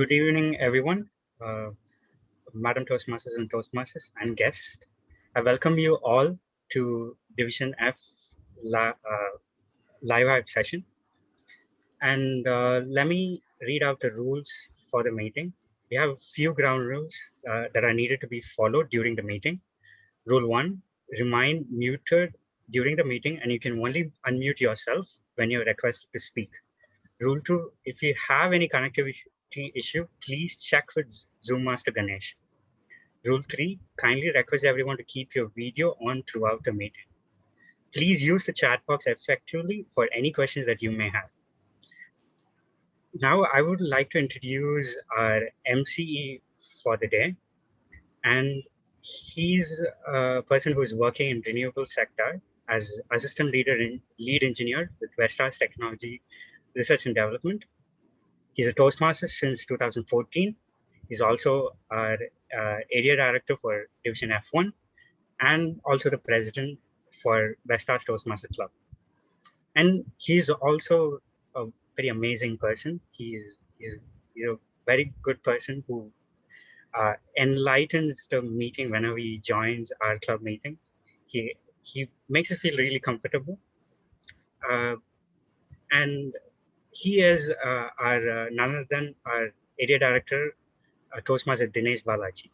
Good evening, everyone, Madam Toastmasters and Toastmasters and guests. I welcome you all to Division F live-hive session. And let me read out the rules for the meeting. We have a few ground rules that are needed to be followed during the meeting. Rule 1, remain muted during the meeting, and you can only unmute yourself when you're requested to speak. Rule 2, if you have any connectivity issue, please check with Zoom Master Ganesh. Rule 3, kindly request everyone to keep your video on throughout the meeting. Please use the chat box effectively for any questions that you may have. Now, I would like to introduce our MCE for the day. And he's a person who's working in renewable sector as assistant lead engineer with Vestas Technology Research and Development. He's a Toastmaster since 2014. He's also our area director for Division F1 and also the president for Vestas Toastmaster Club. And he's also a very amazing person. He's a very good person who enlightens the meeting whenever he joins our club meetings. He makes us feel really comfortable. And he is none other than our area director, Toastmaster Dinesh Balaji.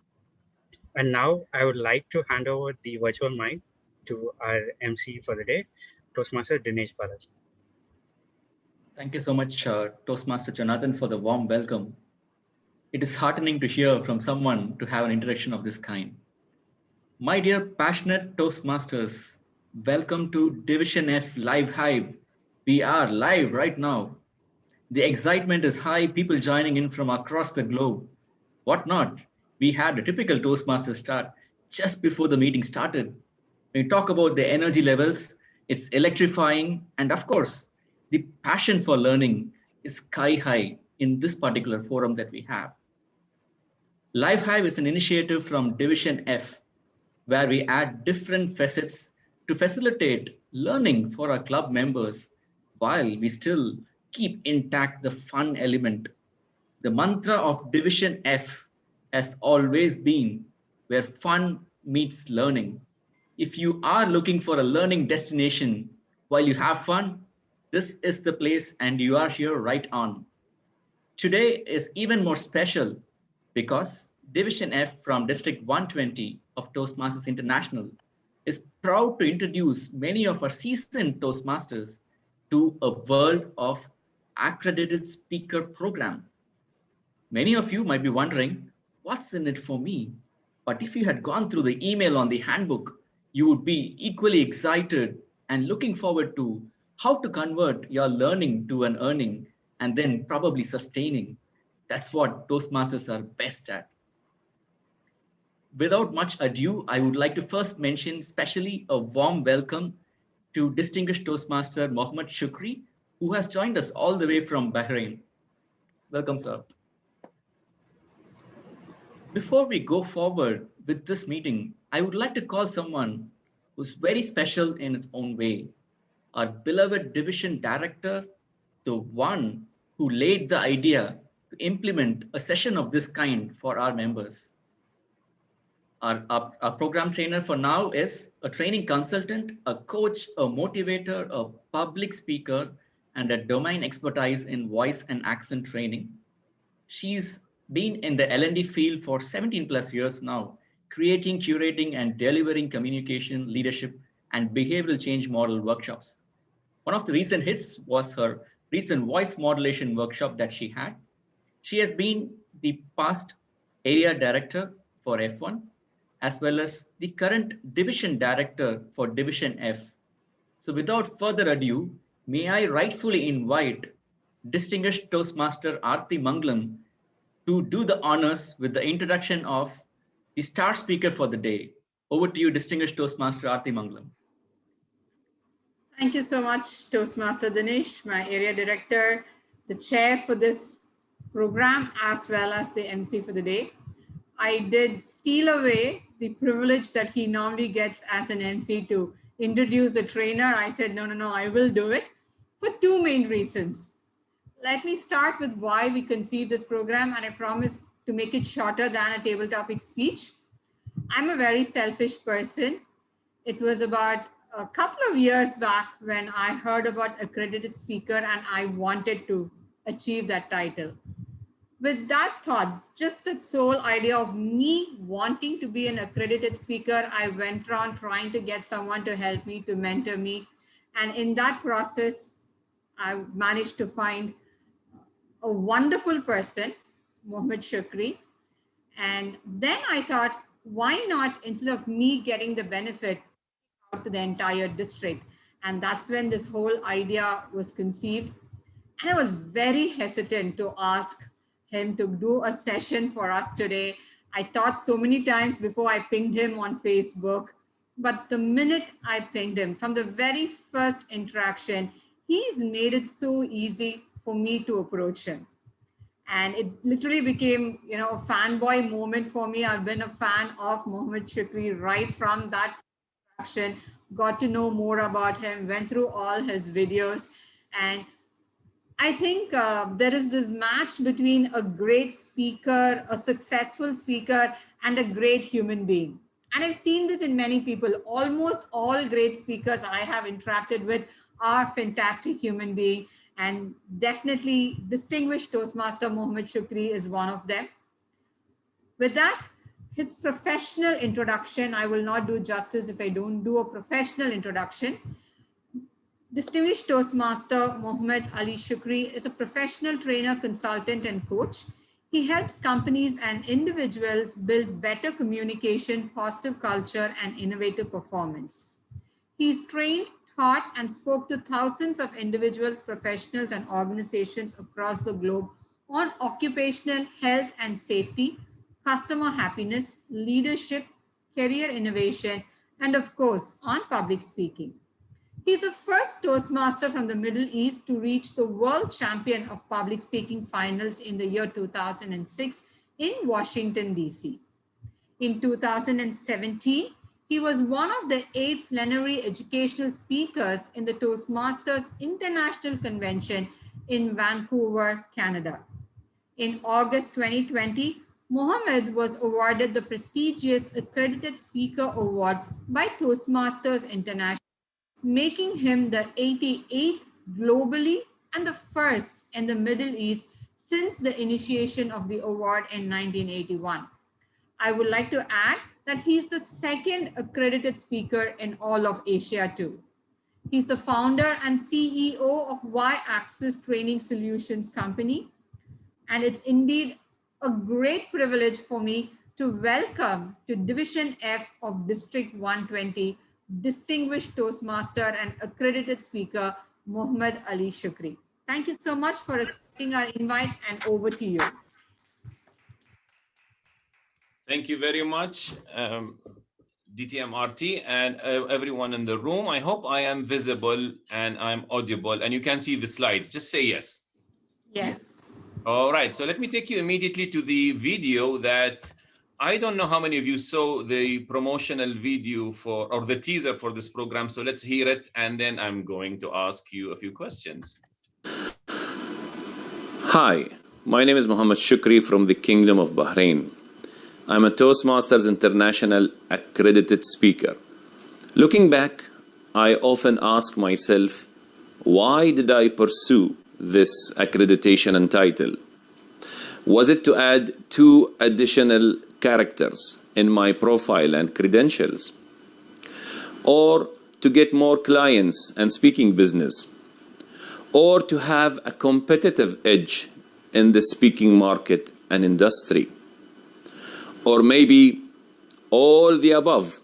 And now I would like to hand over the virtual mic to our MC for the day, Toastmaster Dinesh Balaji. Thank you so much, Toastmaster Jonathan, for the warm welcome. It is heartening to hear from someone to have an introduction of this kind. My dear passionate Toastmasters, welcome to Division F live-hive. We are live right now. The excitement is high, people joining in from across the globe. What not? We had a typical Toastmaster start just before the meeting started. When we talk about the energy levels, it's electrifying. And of course, the passion for learning is sky high in this particular forum that we have. live-hive is an initiative from Division F, where we add different facets to facilitate learning for our club members while we still keep intact the fun element. The mantra of Division F has always been where fun meets learning. If you are looking for a learning destination while you have fun, this is the place and you are here right on. Today is even more special because Division F from District 120 of Toastmasters International is proud to introduce many of our seasoned Toastmasters to a world of accredited speaker program. Many of you might be wondering, what's in it for me? But if you had gone through the email on the handbook, you would be equally excited and looking forward to how to convert your learning to an earning and then probably sustaining. That's what Toastmasters are best at. Without much ado, I would like to first mention specially a warm welcome to distinguished Toastmaster Mohamed Shukri, who has joined us all the way from Bahrain. Welcome, sir. Before we go forward with this meeting, I would like to call someone who's very special in its own way. Our beloved division director, the one who laid the idea to implement a session of this kind for our members. Our program trainer for now is a training consultant, a coach, a motivator, a public speaker, and a domain expertise in voice and accent training. She's been in the L&D field for 17 plus years now, creating, curating, and delivering communication, leadership, and behavioral change model workshops. One of the recent hits was her recent voice modulation workshop that she had. She has been the past area director for F1, as well as the current division director for Division F. So without further ado, may I rightfully invite distinguished Toastmaster Aarti Mangalam to do the honors with the introduction of the star speaker for the day. Over to you, distinguished Toastmaster Aarti Mangalam. Thank you so much, Toastmaster Dinesh, my area director, the chair for this program, as well as the MC for the day. I did steal away the privilege that he normally gets as an MC to introduce the trainer. I said, no, I will do it for two main reasons. Let me start with why we conceived this program, and I promise to make it shorter than a table topic speech. I'm a very selfish person. It was about a couple of years back when I heard about accredited speaker and I wanted to achieve that title. With that thought, just that sole idea of me wanting to be an accredited speaker, I went around trying to get someone to help me, to mentor me. And in that process, I managed to find a wonderful person, Mohamed Shukri. And then I thought, why not, instead of me getting the benefit, out to the entire district? And that's when this whole idea was conceived. And I was very hesitant to ask him to do a session for us today. I thought so many times before I pinged him on Facebook. But the minute I pinged him, from the very first interaction, he's made it so easy for me to approach him. And it literally became, a fanboy moment for me. I've been a fan of Mohamed Shukri right from that interaction, got to know more about him, went through all his videos. And I think there is this match between a great speaker, a successful speaker, and a great human being. And I've seen this in many people. Almost all great speakers I have interacted with are fantastic human beings. And definitely distinguished Toastmaster Mohamed Shukri is one of them. With that, his professional introduction, I will not do justice if I don't do a professional introduction. Distinguished Toastmaster Mohamed Ali Shukri is a professional trainer, consultant, and coach. He helps companies and individuals build better communication, positive culture, and innovative performance. He's trained, taught, and spoke to thousands of individuals, professionals, and organizations across the globe on occupational health and safety, customer happiness, leadership, career innovation, and of course, on public speaking. He's the first Toastmaster from the Middle East to reach the World Champion of Public Speaking finals in the year 2006 in Washington, D.C. In 2017, he was one of the 8 plenary educational speakers in the Toastmasters International Convention in Vancouver, Canada. In August 2020, Mohamed was awarded the prestigious Accredited Speaker Award by Toastmasters International, making him the 88th globally and the first in the Middle East since the initiation of the award in 1981. I would like to add that he's the second accredited speaker in all of Asia too. He's the founder and CEO of Y-Axis Training Solutions Company. And it's indeed a great privilege for me to welcome to Division F of District 120, distinguished Toastmaster and accredited speaker, Mohamed Ali Shukri. Thank you so much for accepting our invite, and over to you. Thank you very much, DTM RT, and everyone in the room. I hope I am visible and I'm audible and you can see the slides. Just say yes. Yes. All right, so let me take you immediately to the video that I don't know how many of you saw the promotional video for, or the teaser for this program. So let's hear it. And then I'm going to ask you a few questions. Hi, my name is Mohamed Shukri from the Kingdom of Bahrain. I'm a Toastmasters International accredited speaker. Looking back, I often ask myself, why did I pursue this accreditation and title? Was it to add 2 additional characters in my profile and credentials? Or to get more clients and speaking business? Or to have a competitive edge in the speaking market and industry? Or maybe all the above,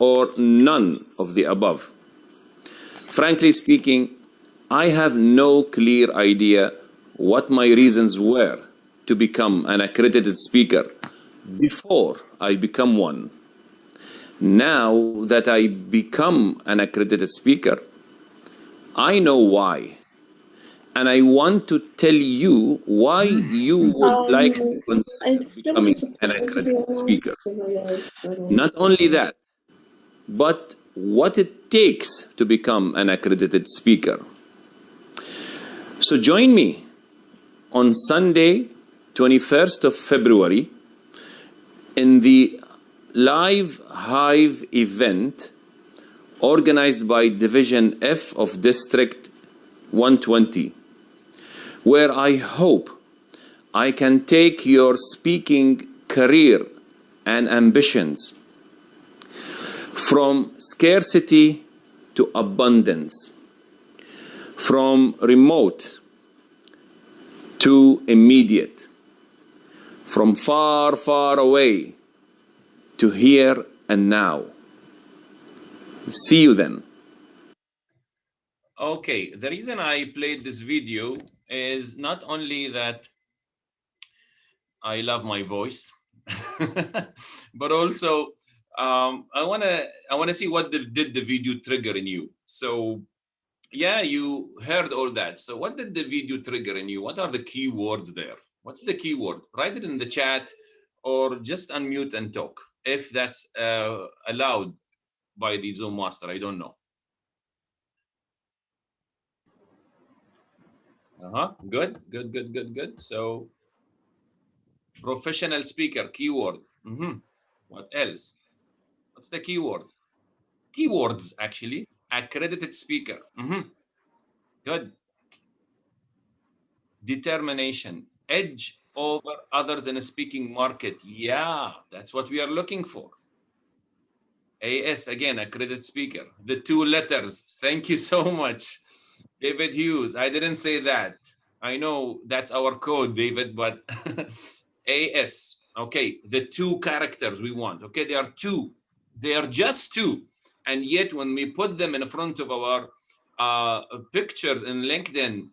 or none of the above? Frankly speaking, I have no clear idea what my reasons were to become an accredited speaker before I become one. Now that I become an accredited speaker, I know why. And I want to tell you why you would like to consider becoming an accredited speaker. Not only that, but what it takes to become an accredited speaker. So join me on Sunday, 21st of February, in the live-hive event organized by Division F of District 120, where I hope I can take your speaking career and ambitions from scarcity to abundance, from remote to immediate, from far, far away to here and now. See you then. Okay, the reason I played this video is not only that I love my voice, but also I wanna see what did the video trigger in you. So yeah, you heard all that. So what did the video trigger in you? What are the key words there? What's the key word? Write it in the chat or just unmute and talk if that's allowed by the Zoom master. I don't know. Good. So professional speaker, keyword. What else? What's the keyword? Keywords, actually. Accredited speaker. Good. Determination. Edge over others in a speaking market. Yeah, that's what we are looking for. AS, again, accredited speaker. The 2 letters. Thank you so much, David Hughes. I didn't say that. I know that's our code, David, but AS. Okay, the 2 characters we want. Okay, they are 2. They are just 2. And yet when we put them in front of our pictures in LinkedIn,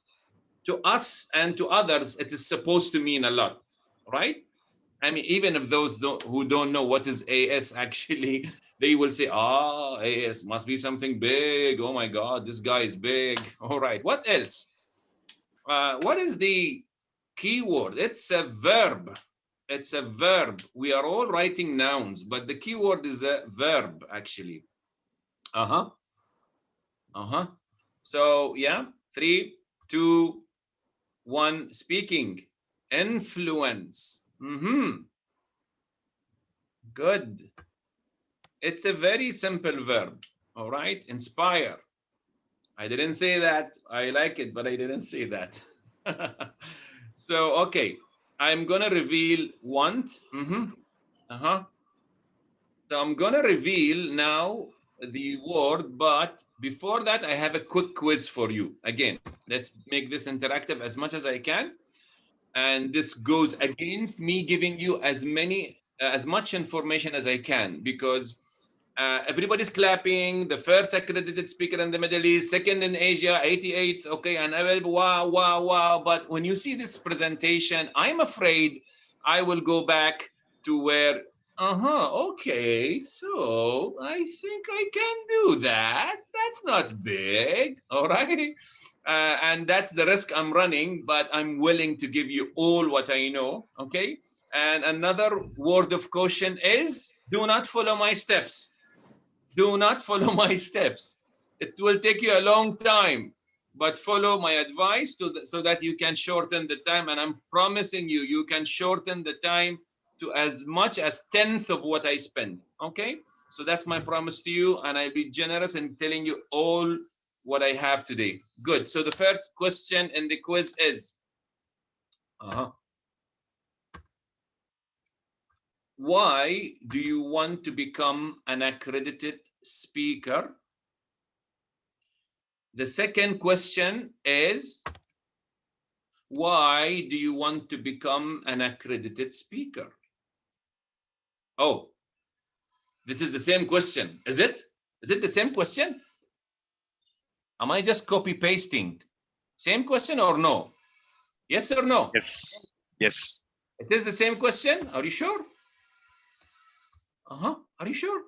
to us and to others, it is supposed to mean a lot, right? I mean, even if those who don't know what is AS actually, they will say, AS must be something big. Oh my God, this guy is big. All right, what else? What is the keyword? It's a verb. It's a verb. We are all writing nouns, but the keyword is a verb, actually. So yeah, 3, 2, 1, speaking. Influence. Good. It's a very simple verb. All right. Inspire. I didn't say that. I like it, but I didn't say that. So, okay. I'm going to reveal want. So I'm going to reveal now the word, but before that, I have a quick quiz for you. Again, let's make this interactive as much as I can. And this goes against me giving you as much information as I can, because everybody's clapping. The first accredited speaker in the Middle East, second in Asia, 88th. Okay, and wow. But when you see this presentation, I'm afraid I will go back to where, okay, so I think I can do that. That's not big, all right? And that's the risk I'm running, but I'm willing to give you all what I know, okay? And another word of caution is, do not follow my steps. Do not follow my steps. It will take you a long time, but follow my advice so that you can shorten the time. And I'm promising you, you can shorten the time to as much as 1/10 of what I spend, okay? So that's my promise to you, and I'll be generous in telling you all what I have today. Good. So the first question in the quiz is, why do you want to become an accredited speaker? The second question is, why do you want to become an accredited speaker? Oh, this is the same question. Is it? Is it the same question? Am I just copy pasting? Same question or no? Yes or no? Yes. Yes. It is the same question. Are you sure? Are you sure?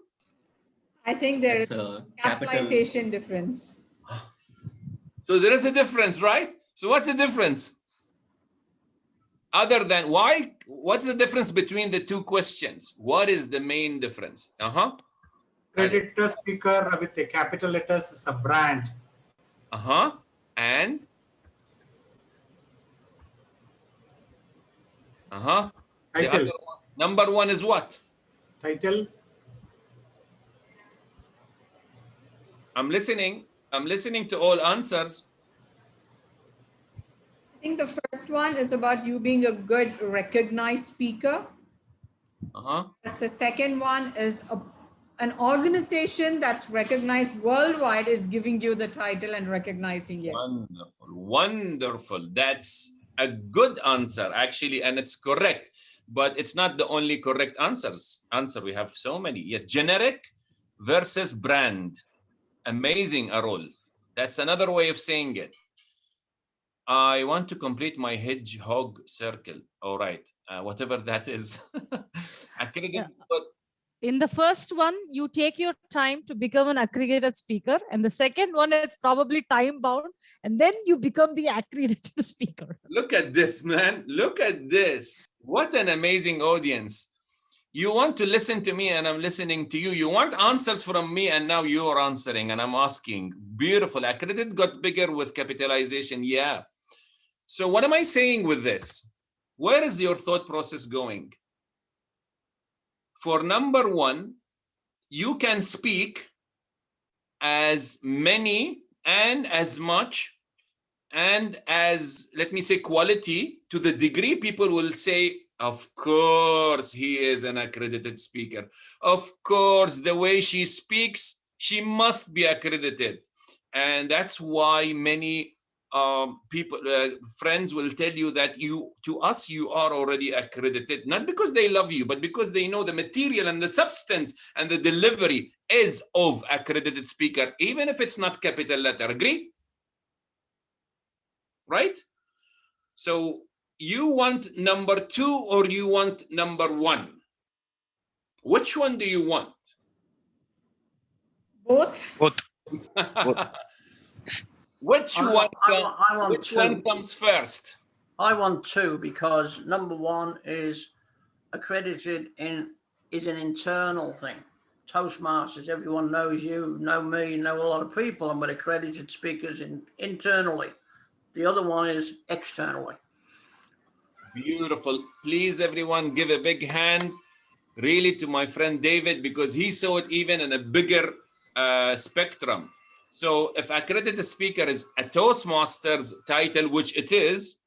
I think there is a capitalization difference. So there is a difference, right? So what's the difference? Other than why? What's the difference between the 2 questions? What is the main difference? Accredited speaker with the capital letters is a brand. And The Title. other one, number one is what? Title. I'm listening. I'm listening to all answers. I think the first one is about you being a good recognized speaker. The second one is an organization that's recognized worldwide is giving you the title and recognizing you. Wonderful, wonderful. That's a good answer, actually, and it's correct. But it's not the only correct answer. We have so many. Yeah, generic versus brand. Amazing, Arul. That's another way of saying it. I want to complete my hedgehog circle. All right, whatever that is. Accredited, but in the first one, you take your time to become an accredited speaker. And the second one is probably time bound. And then you become the accredited speaker. Look at this, man. Look at this. What an amazing audience. You want to listen to me and I'm listening to you. You want answers from me and now you're answering and I'm asking. Beautiful. Accredited got bigger with capitalization. Yeah. So what am I saying with this? Where is your thought process going? For number one, you can speak as many and as much and as, let me say, quality to the degree people will say, of course, he is an accredited speaker. Of course, the way she speaks, she must be accredited. And that's why many people, friends will tell you that to us, you are already accredited, not because they love you, but because they know the material and the substance and the delivery is of accredited speaker, even if it's not capital letter. Agree? Right? So you want number two or you want number one? Which one do you want? Both. Both. Which one comes first? I want two because number one is accredited is an internal thing. Toastmasters, everyone knows you, know me, know a lot of people. I'm with accredited speakers internally. The other one is externally. Beautiful. Please, everyone, give a big hand really to my friend David because he saw it even in a bigger spectrum. So if accredited speaker is a Toastmasters title, which it is,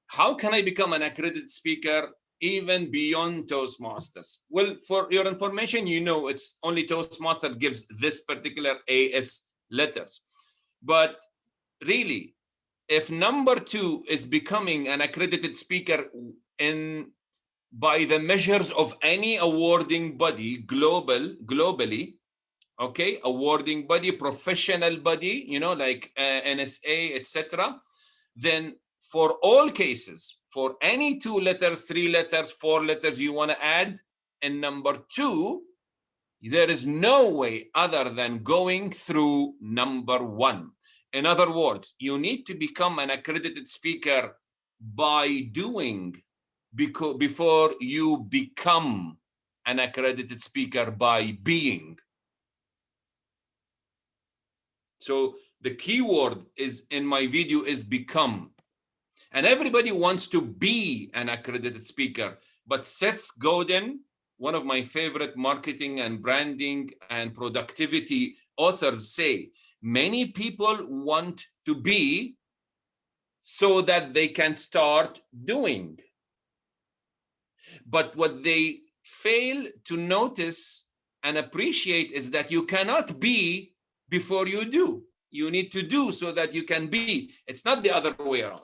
how can I become an accredited speaker even beyond Toastmasters? Well, for your information, you know it's only Toastmaster gives this particular AS letters. But really, if number two is becoming an accredited speaker by the measures of any awarding body globally, okay, awarding body, professional body, you know, like NSA, etc., then for all cases, for any 2 letters, 3 letters, 4 letters you want to add in number two, there is no way other than going through number one. In other words, you need to become an accredited speaker by doing before you become an accredited speaker by being. So the key word is in my video is become. And everybody wants to be an accredited speaker. But Seth Godin, one of my favorite marketing and branding and productivity authors, say, many people want to be so that they can start doing. But what they fail to notice and appreciate is that you cannot be before you do. You need to do so that you can be. It's not the other way around.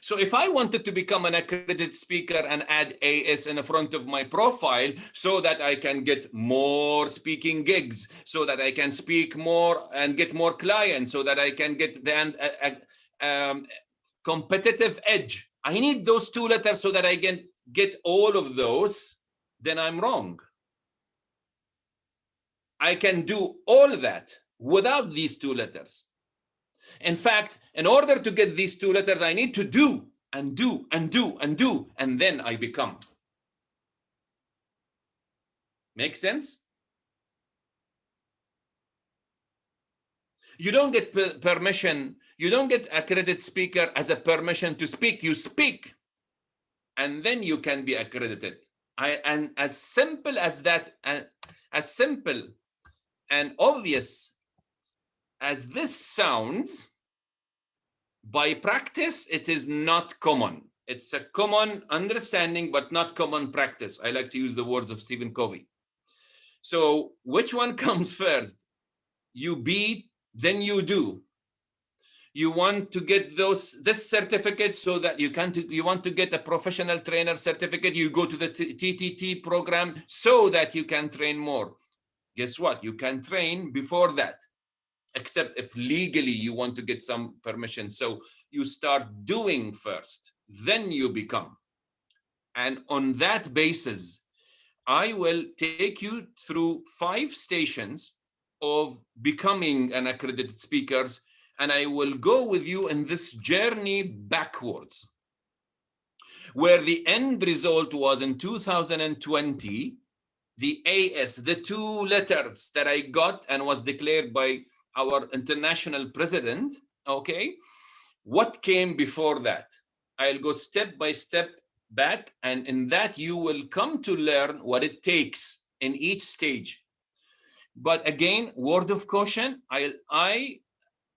So if I wanted to become an accredited speaker and add AS in the front of my profile so that I can get more speaking gigs, so that I can speak more and get more clients, so that I can get the competitive edge, I need those 2 letters so that I can get all of those, then I'm wrong. I can do all that without these 2 letters. In fact, in order to get these 2 letters, I need to do and do and do and do, and then I become. Make sense? You don't get permission. You don't get accredited speaker as a permission to speak. You speak, and then you can be accredited. And as simple as that, and as simple and obvious as this sounds, by practice, it is not common. It's a common understanding, but not common practice. I like to use the words of Stephen Covey. So which one comes first? You be, then you do. You want to get this certificate so that you want to get a professional trainer certificate, you go to the TTT program so that you can train more. Guess what? You can train before that, except if legally you want to get some permission. So you start doing first, then you become. And on that basis, I will take you through 5 stations of becoming an accredited speakers, and I will go with you in this journey backwards, where the end result was in 2020, the AS, the 2 letters that I got and was declared by our international president, okay? What came before that? I'll go step by step back, and in that you will come to learn what it takes in each stage. But again, word of caution, I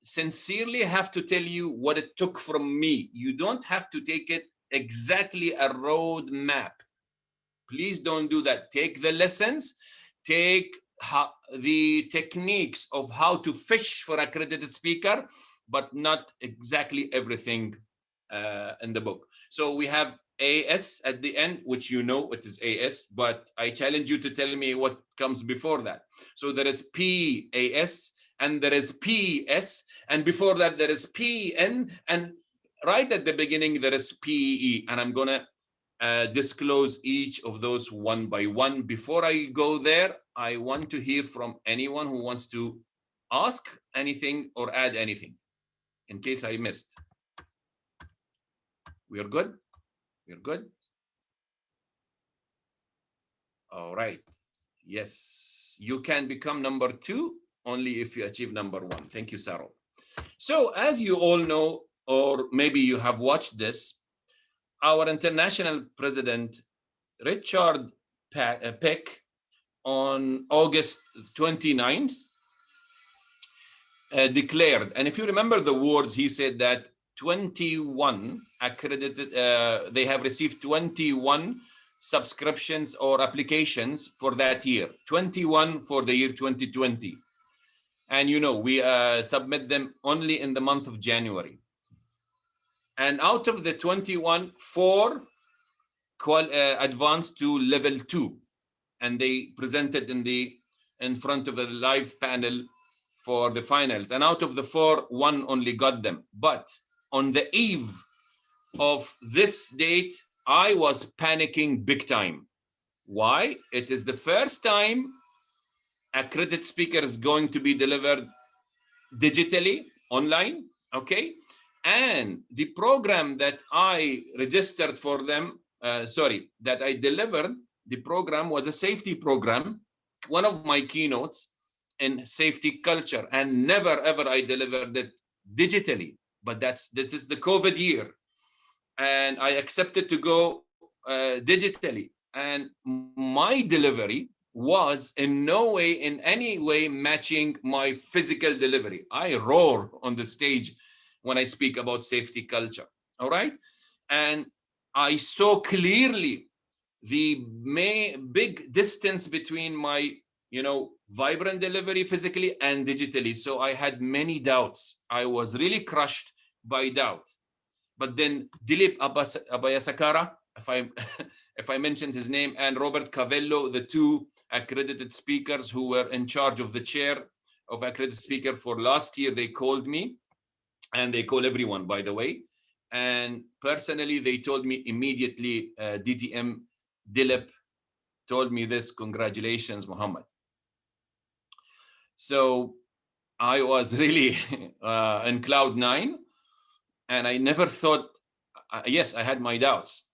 sincerely have to tell you what it took from me. You don't have to take it exactly a road map. Please don't do that. Take the lessons, take the techniques of how to fish for accredited speaker, but not exactly everything in the book. So we have AS at the end, which you know it is AS, but I challenge you to tell me what comes before that. So there is PAS, and there is PS, and before that there is PN, and right at the beginning there is PE, and I'm gonna disclose each of those one by one. Before I go there, I want to hear from anyone who wants to ask anything or add anything, in case I missed. We are good? We're good? All right. Yes, you can become number 2 only if you achieve number 1. Thank you, Sarah. So as you all know, or maybe you have watched this, our international president, Richard Peck, on August 29th, declared, and if you remember the words, he said that 21 accredited, they have received 21 subscriptions or applications for that year, 21 for the year 2020. And you know, we submit them only in the month of January. And out of the 21, 4 advanced to level 2, and they presented in front of a live panel for the finals. And out of the 4, 1 only got them. But on the eve of this date, I was panicking big time. Why? It is the first time accredited speaker is going to be delivered digitally, online, okay? And the program that I registered for them, that I delivered, the program was a safety program, one of my keynotes in safety culture, and never ever I delivered it digitally. But that is the COVID year, and I accepted to go digitally. And my delivery was in no way, in any way, matching my physical delivery. I roar on the stage when I speak about safety culture, all right? And I saw clearly the big distance between my, vibrant delivery physically and digitally. So I had many doubts. I was really crushed by doubt. But then Dilip Abhayasakara, if I mentioned his name, and Robert Cavello, the 2 accredited speakers who were in charge of the chair of accredited speaker for last year, they called me, and they call everyone, by the way. And personally, they told me immediately, DTM Dilip told me this, congratulations, Mohammed. So I was really in cloud 9, and I never thought, yes, I had my doubts.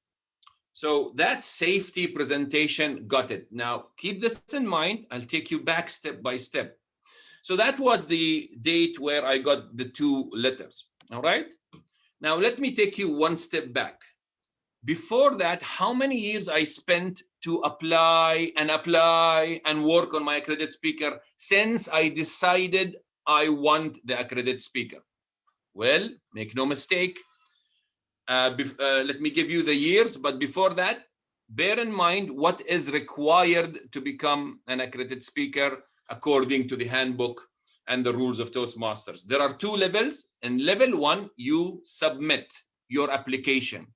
So that safety presentation got it. Now, keep this in mind. I'll take you back step by step. So that was the date where I got the 2 letters. All right. Now, let me take you one step back. Before that, how many years I spent to apply and work on my accredited speaker since I decided I want the accredited speaker? Well, make no mistake. Let me give you the years, but before that, bear in mind what is required to become an accredited speaker according to the handbook and the rules of Toastmasters. There are 2 levels. In level 1, you submit your application.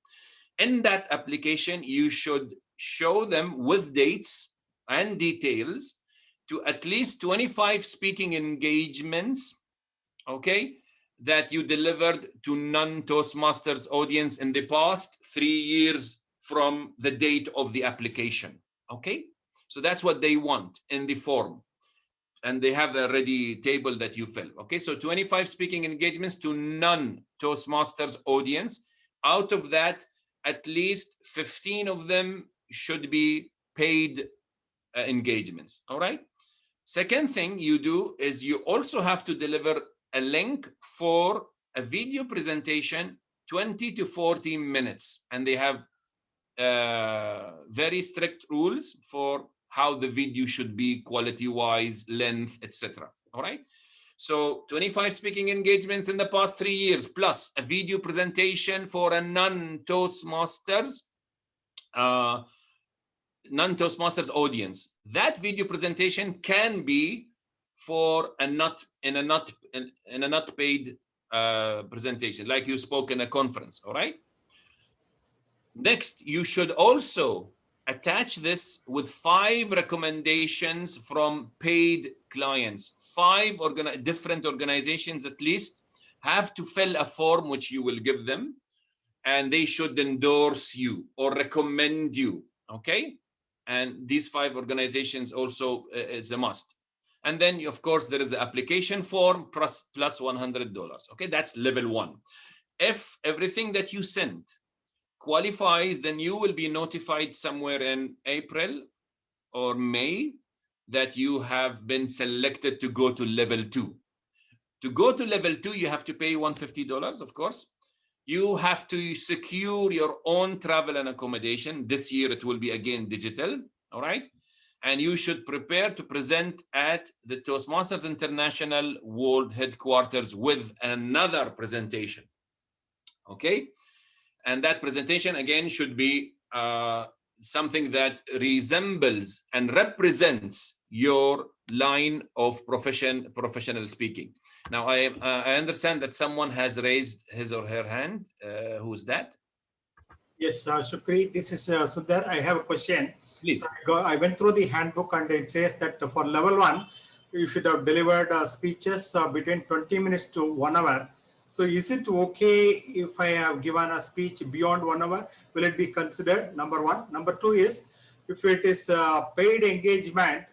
In that application, you should show them with dates and details to at least 25 speaking engagements, okay, that you delivered to non-Toastmasters audience in the past 3 years from the date of the application, okay? So that's what they want in the form. And they have a ready table that you fill, okay? So 25 speaking engagements to non-Toastmasters audience. Out of that, at least 15 of them should be paid engagements, all right? Second thing you do is you also have to deliver a link for a video presentation, 20 to 40 minutes. And they have very strict rules for how the video should be quality-wise, length, etc. All right? So 25 speaking engagements in the past 3 years, plus a video presentation for a non-Toastmasters audience. That video presentation can be for a not paid presentation, like you spoke in a conference. All right. Next, you should also attach this with 5 recommendations from paid clients. 5 different organizations at least have to fill a form which you will give them, and they should endorse you or recommend you. Okay. And these 5 organizations also is a must. And then, of course, there is the application form plus $100. Okay, that's level 1. If everything that you sent qualifies, then you will be notified somewhere in April or May that you have been selected to go to level 2. To go to level 2, you have to pay $150, of course. You have to secure your own travel and accommodation. This year, it will be again digital, all right? And you should prepare to present at the Toastmasters International World Headquarters with another presentation, okay? And that presentation, again, should be something that resembles and represents your line of professional speaking. Now, I understand that someone has raised his or her hand. Who's that? Yes, Shukri, this is Sudhar. I have a question. Please. So I went through the handbook and it says that for level 1, you should have delivered speeches between 20 minutes to 1 hour. So is it okay if I have given a speech beyond 1 hour? Will it be considered? Number 1. Number 2 is, if it is paid engagement,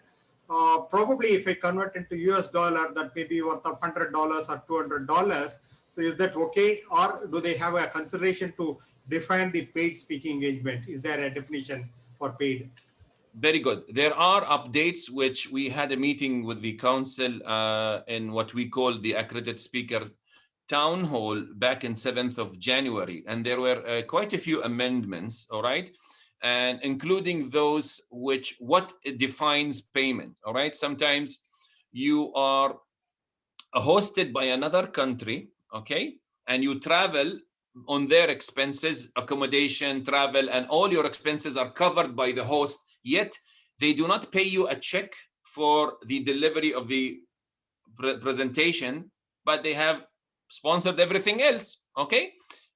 probably if I convert into US dollar, that may be worth of $100 or $200. So is that okay? Or do they have a consideration to define the paid speaking engagement? Is there a definition for paid? Very good. There are updates, which we had a meeting with the council in what we call the accredited speaker town hall back in 7th of January. And there were quite a few amendments, all right? And including those what defines payment, all right? Sometimes you are hosted by another country, okay? And you travel on their expenses, accommodation, travel, and all your expenses are covered by the host, yet they do not pay you a check for the delivery of the presentation, but they have sponsored everything else, okay?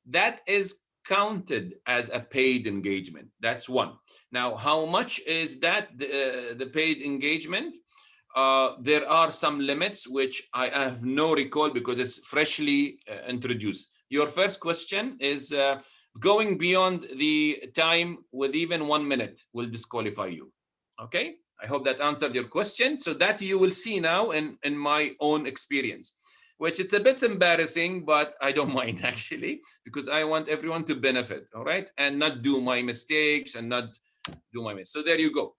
That is counted as a paid engagement. That's one. Now, how much is that, the paid engagement? There are some limits, which I have no recall because it's freshly introduced. Your first question is going beyond the time with even 1 minute will disqualify you, okay? I hope that answered your question. So that you will see now in my own experience, which it's a bit embarrassing, but I don't mind actually, because I want everyone to benefit, all right? And not do my mistakes and not do my mistakes. So there you go.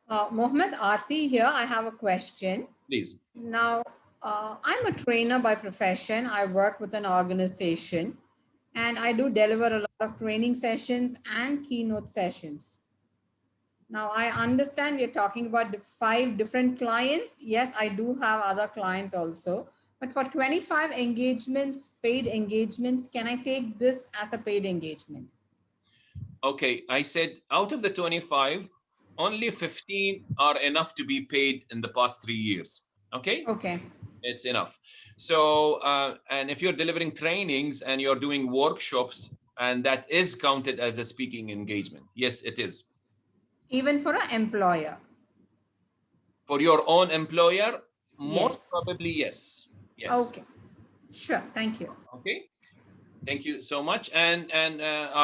Mohammed Aarti here, I have a question. Please. Now, I'm a trainer by profession. I work with an organization and I do deliver a lot of training sessions and keynote sessions. Now, I understand we're talking about the 5 different clients. Yes, I do have other clients also. But for 25 engagements, paid engagements, can I take this as a paid engagement? Okay, I said out of the 25, only 15 are enough to be paid in the past 3 years. Okay? Okay. It's enough. So, and if you're delivering trainings and you're doing workshops, and that is counted as a speaking engagement. Yes, it is. Even for an employer? For your own employer, most Yes. probably yes. Yes. Okay. Sure. Thank you. Okay. Thank you so much. And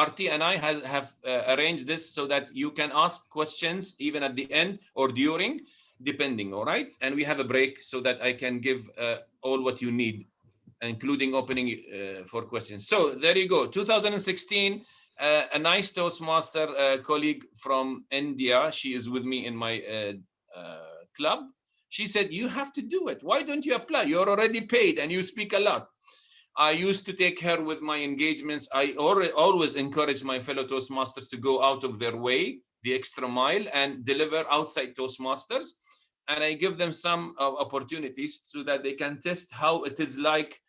RT and I have arranged this so that you can ask questions even at the end or during, depending, all right? And we have a break so that I can give all what you need, including opening for questions. So there you go. 2016, a nice Toastmaster colleague from India, she is with me in my club. She said, you have to do it. Why don't you apply? You're already paid and you speak a lot. I used to take her with my engagements. I always encourage my fellow Toastmasters to go out of their way, the extra mile, and deliver outside Toastmasters. And I give them some opportunities so that they can test how it is like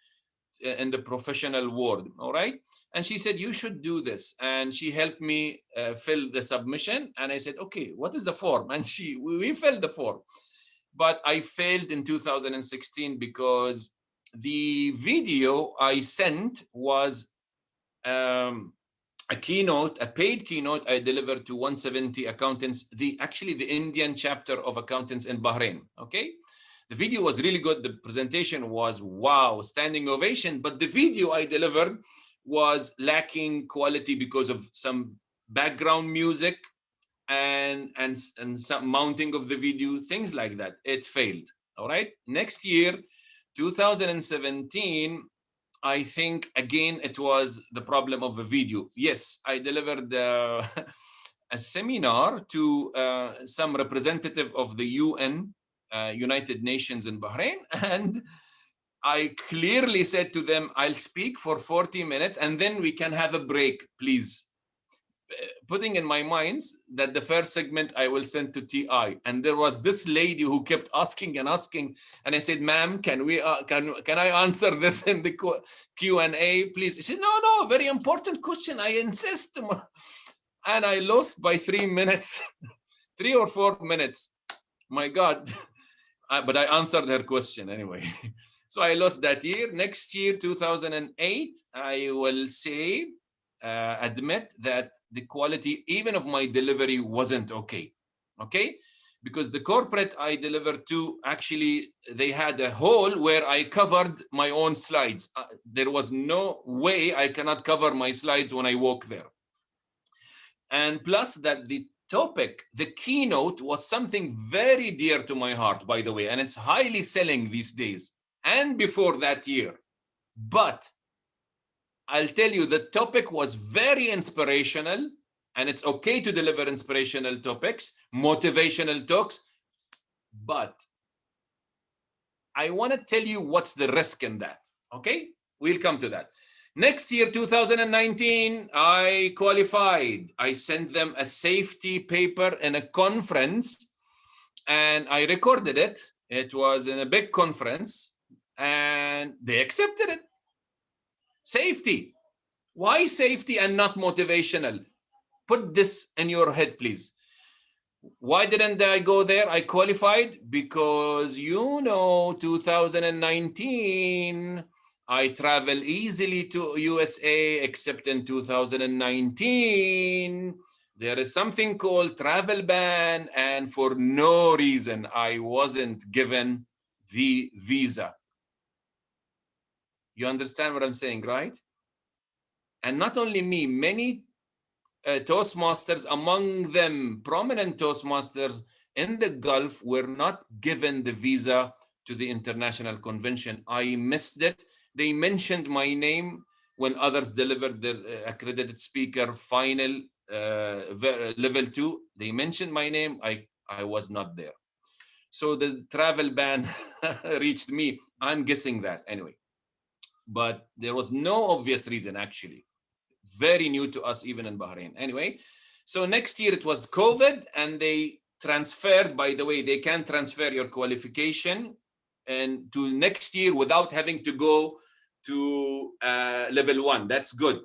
in the professional world, all right? And she said, you should do this. And she helped me fill the submission. And I said, okay, what is the form? And we filled the form. But I failed in 2016 because the video I sent was a keynote, a paid keynote I delivered to 170 accountants, actually the Indian chapter of accountants in Bahrain, okay? The video was really good. The presentation was, wow, standing ovation. But the video I delivered was lacking quality because of some background music and some mounting of the video, things like that. It failed, all right? Next year, 2017, I think, again, it was the problem of the video. Yes, I delivered a seminar to some representative of the UN, United Nations in Bahrain, and I clearly said to them, I'll speak for 40 minutes and then we can have a break, please. Putting in my mind that the first segment I will send to TI, and there was this lady who kept asking and asking, and I said, "Ma'am, can I answer this in the Q&A, please?" She said, "No, very important question. I insist." And I lost by 3 minutes, 3 or 4 minutes. My God, but I answered her question anyway. So I lost that year. Next year, 2008, I will say, admit that the quality even of my delivery wasn't okay, because the corporate I delivered to, actually, they had a hole where I covered my own slides. There was no way I cannot cover my slides when I walk there. And plus that the topic, the keynote, was something very dear to my heart, by the way, and it's highly selling these days and before that year. But I'll tell you, the topic was very inspirational, and it's okay to deliver inspirational topics, motivational talks, but I want to tell you what's the risk in that, okay? We'll come to that. Next year, 2019, I qualified. I sent them a safety paper in a conference, and I recorded it. It was in a big conference, and they accepted it. Safety. Why safety and not motivational? Put this in your head, please. Why didn't I go there? I qualified because, 2019, I travel easily to USA, except in 2019, there is something called travel ban, and for no reason, I wasn't given the visa. You understand what I'm saying, right? And not only me, many Toastmasters, among them prominent Toastmasters in the Gulf, were not given the visa to the international convention. I missed it. They mentioned my name when others delivered their accredited speaker final level 2. They mentioned my name. I was not there. So the travel ban reached me. I'm guessing that anyway. But there was no obvious reason, actually. Very new to us, even in Bahrain. Anyway, so next year it was COVID, and they transferred, by the way, they can transfer your qualification and to next year without having to go to level 1. That's good.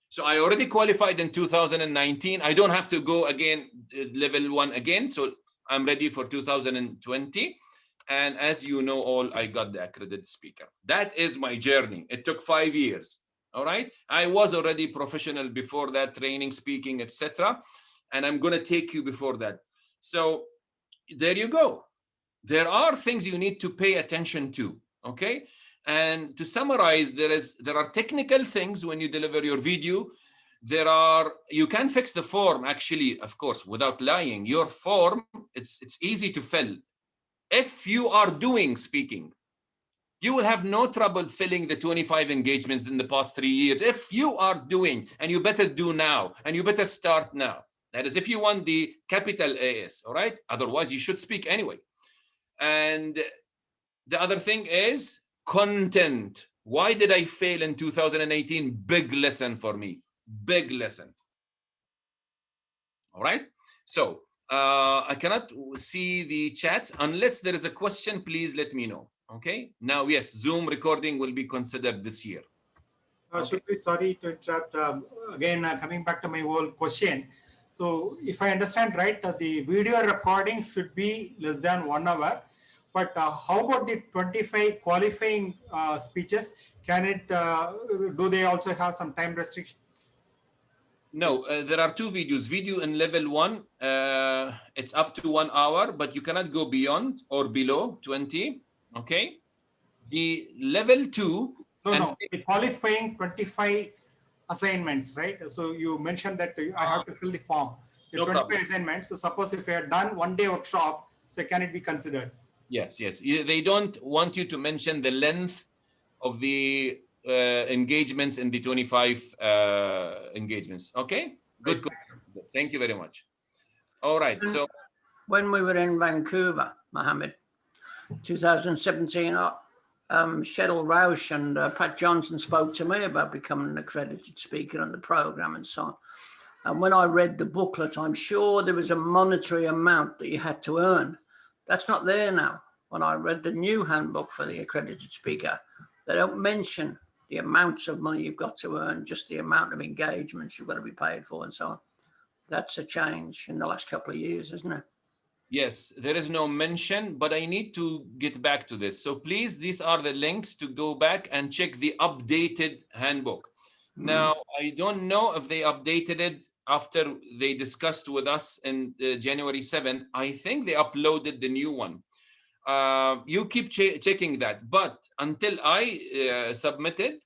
So I already qualified in 2019. I don't have to go again, level 1 again. So I'm ready for 2020. And as you know all, I got the accredited speaker. That is my journey. It took 5 years. All right. I was already professional before that, training, speaking, etc. And I'm going to take you before that. So there you go. There are things you need to pay attention to. Okay. And to summarize, there are technical things when you deliver your video. You can fix the form, actually, of course, without lying. Your form, it's easy to fill. If you are doing speaking, you will have no trouble filling the 25 engagements in the past 3 years. If you are doing, and you better do now, and you better start now. That is, if you want the capital AS, all right? Otherwise, you should speak anyway. And the other thing is content. Why did I fail in 2018? Big lesson for me. Big lesson. All right? So I cannot see the chats. Unless there is a question, please let me know. Okay. Now, yes, Zoom recording will be considered this year. Shukri, sorry to interrupt. Again, coming back to my whole question. So if I understand right, the video recording should be less than 1 hour. But how about the 25 qualifying speeches? Can it, do they also have some time restrictions? No, there are 2 videos. Video in level 1, it's up to 1 hour, but you cannot go beyond or below 20. Okay. The level 2. No, the qualifying 25 assignments, right? So you mentioned that I have to fill the form. The 25 assignments. So suppose if I had done 1-day workshop, so can it be considered? Yes, yes. They don't want you to mention the length of the engagements in the 25 engagements. Okay, good. Thank you very much. All right. So when we were in Vancouver, Mohamed, 2017, Cheryl Rausch and Pat Johnson spoke to me about becoming an accredited speaker on the program and so on. And when I read the booklet, I'm sure there was a monetary amount that you had to earn. That's not there now. When I read the new handbook for the accredited speaker, they don't mention the amounts of money you've got to earn, just the amount of engagements you've got to be paid for and so on. That's a change in the last couple of years, isn't it? Yes, there is no mention, but I need to get back to this. So please, these are the links to go back and check the updated handbook. Now, I don't know if they updated it after they discussed with us in January 7th. I think they uploaded the new one. You keep checking that. But until I submitted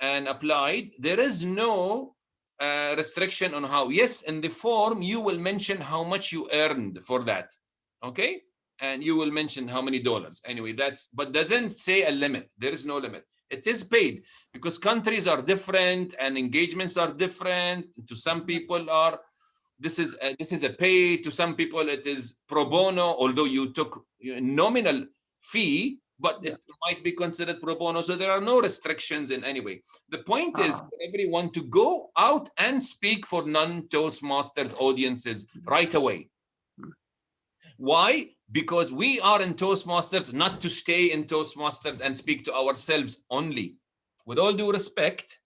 and applied, there is no restriction on how. Yes, in the form, you will mention how much you earned for that. Okay? And you will mention how many dollars. Anyway, but doesn't say a limit. There is no limit. It is paid because countries are different and engagements are different. To some people this is a pay. To some people it is pro bono, although you took a nominal fee, but it might be considered pro bono. So there are no restrictions in any way. The point is for everyone to go out and speak for non-Toastmasters audiences right away. Why? Because we are in Toastmasters not to stay in Toastmasters and speak to ourselves only. With all due respect,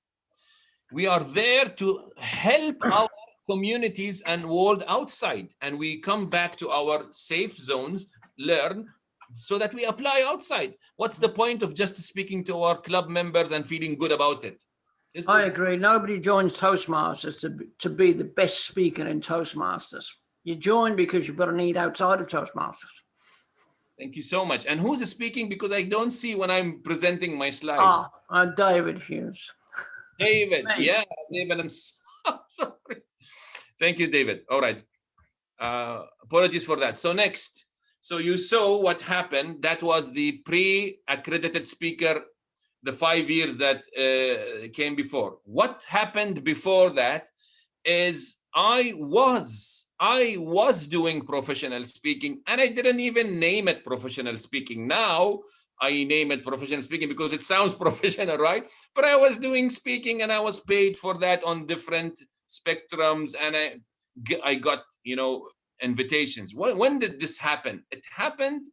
we are there to help our communities and world outside. And we come back to our safe zones, learn, so that we apply outside. What's the point of just speaking to our club members and feeling good about it? I agree. Nobody joins Toastmasters to be the best speaker in Toastmasters. You join because you've got a need outside of Toastmasters. Thank you so much. And who's speaking? Because I don't see when I'm presenting my slides. David Hughes. David, yeah, David, I'm sorry. Thank you, David. All right. Apologies for that. So next, so you saw what happened. That was the pre-accredited speaker, the 5 years that came before. What happened before that is I was I was doing professional speaking and I didn't even name it professional speaking. Now I name it professional speaking because it sounds professional, right? But I was doing speaking and I was paid for that on different spectrums, and I got, invitations. When did this happen? It happened,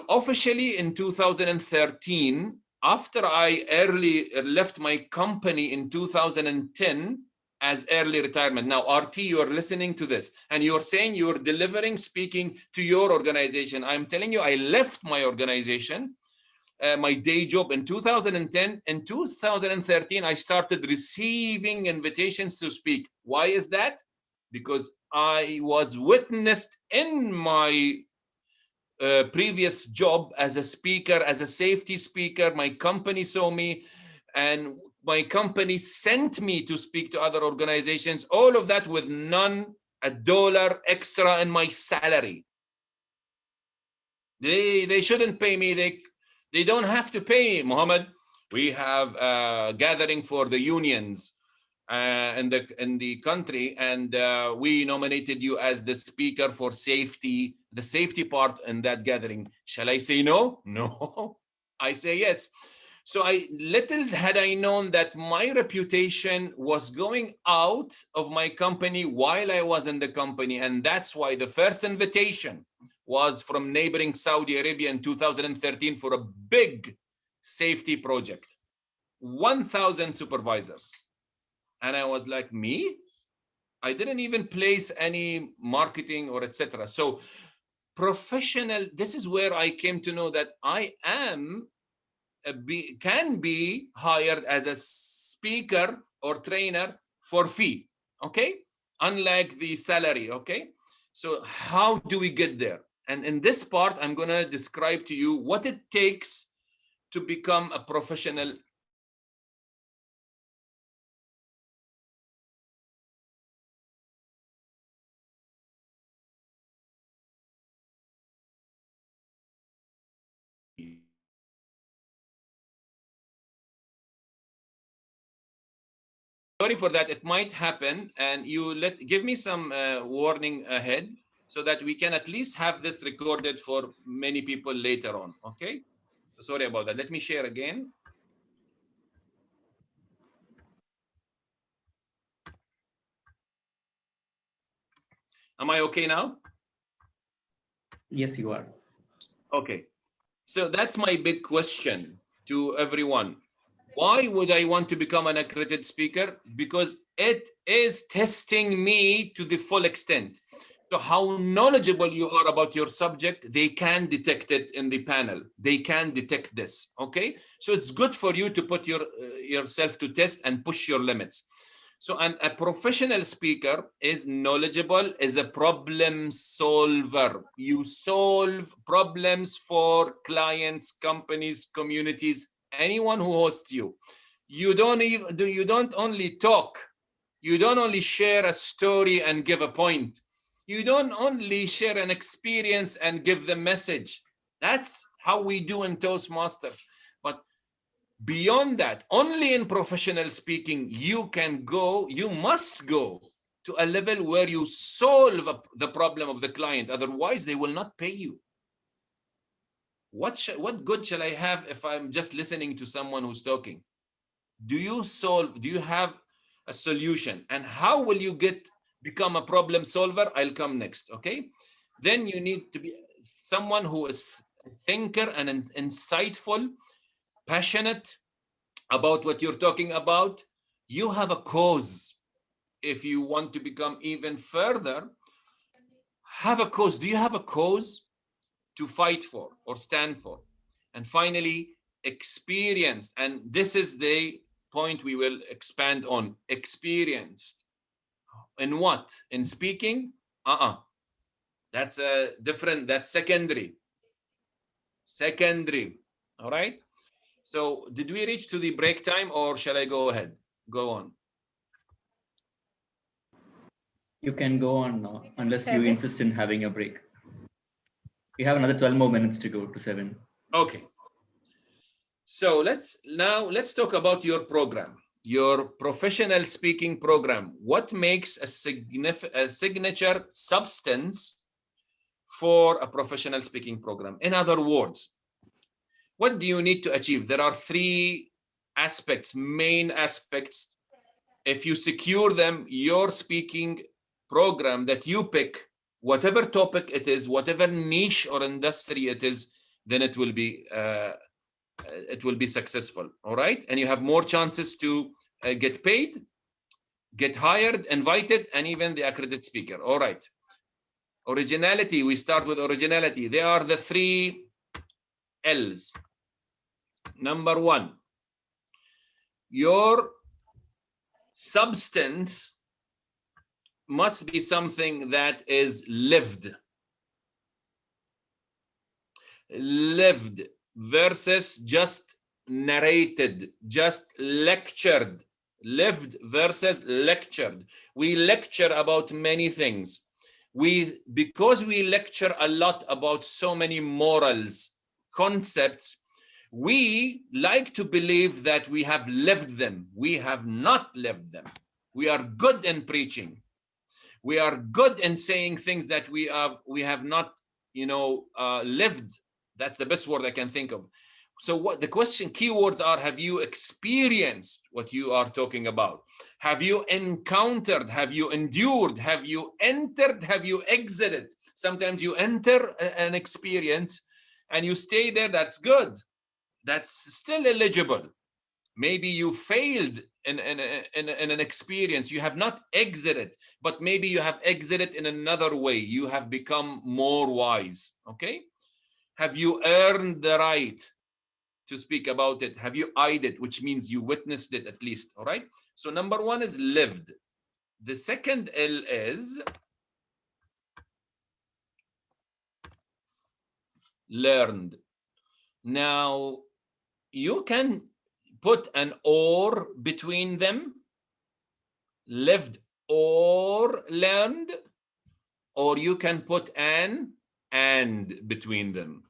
officially in 2013, after I early left my company in 2010 as early retirement. Now, RT, you're listening to this and you're saying you're delivering speaking to your organization. I'm telling you, I left my organization, my day job in 2010. In 2013, I started receiving invitations to speak. Why is that? Because I was witnessed in my previous job as a speaker, as a safety speaker. My company saw me and my company sent me to speak to other organizations, all of that with a dollar extra in my salary. They shouldn't pay me. They don't have to pay me, Mohammed. We have a gathering for the unions in the country, and we nominated you as the speaker for safety, the safety part in that gathering. Shall I say no? No, I say yes. So little had I known that my reputation was going out of my company while I was in the company, and that's why the first invitation was from neighboring Saudi Arabia in 2013 for a big safety project, 1,000 supervisors. And I was like, me? I didn't even place any marketing or etc. So professional, this is where I came to know that I can be hired as a speaker or trainer for fee, okay? Unlike the salary, okay? So how do we get there? And in this part, I'm gonna describe to you what it takes to become a professional. Sorry for that, it might happen, and give me some warning ahead so that we can at least have this recorded for many people later on, okay? So sorry about that. Let me share again. Am I okay now? Yes, you are. Okay. So that's my big question to everyone. Why would I want to become an accredited speaker? Because it is testing me to the full extent. So how knowledgeable you are about your subject, they can detect it in the panel. They can detect this, okay? So it's good for you to put yourself to test and push your limits. So a professional speaker is knowledgeable, is a problem solver. You solve problems for clients, companies, communities, anyone who hosts you. You don't only talk. You don't only share a story and give a point. You don't only share an experience and give the message. That's how we do in Toastmasters. But beyond that, only in professional speaking, you must go to a level where you solve the problem of the client. Otherwise, they will not pay you. What good shall I have if I'm just listening to someone who's talking? Do you have a solution? And how will you become a problem solver? I'll come next, okay? Then you need to be someone who is a thinker and insightful, passionate about what you're talking about. You have a cause. If you want to become even further, have a cause. Do you have a cause to fight for or stand for? And finally, experienced. And this is the point we will expand on. Experienced. In what? In speaking? That's different. That's secondary. Secondary. All right. So did we reach to the break time, or shall I go ahead? Go on. You can go on now, unless you insist in having a break. We have another 12 more minutes to go to 7. Okay. So let's talk about your program. your professional speaking program, what makes a signature substance for a professional speaking program? In other words, what do you need to achieve? There are three aspects, main aspects. If you secure them, your speaking program that you pick, whatever topic it is, whatever niche or industry it is, then it will be successful. All right, and you have more chances to get paid, get hired, invited, and even the accredited speaker. All right. Originality. We start with originality. They are the three L's. Number one, your substance must be something that is lived versus just narrated, just lectured. Lived versus lectured. We lecture about many things. Because we lecture a lot about so many morals, concepts, we like to believe that we have lived them. We have not lived them. We are good in preaching. We are good in saying things that we have not, lived. That's the best word I can think of. So what the question, keywords are: have you experienced what you are talking about? Have you encountered? Have you endured? Have you entered? Have you exited? Sometimes you enter an experience and you stay there. That's good. That's still eligible. Maybe you failed in an experience. You have not exited, but maybe you have exited in another way. You have become more wise. Okay? Have you earned the right to speak about it? Have you eyed it, which means you witnessed it at least? All right. So number one is lived. The second L is learned. Now, you can put an or between them, lived or learned, or you can put an and between them.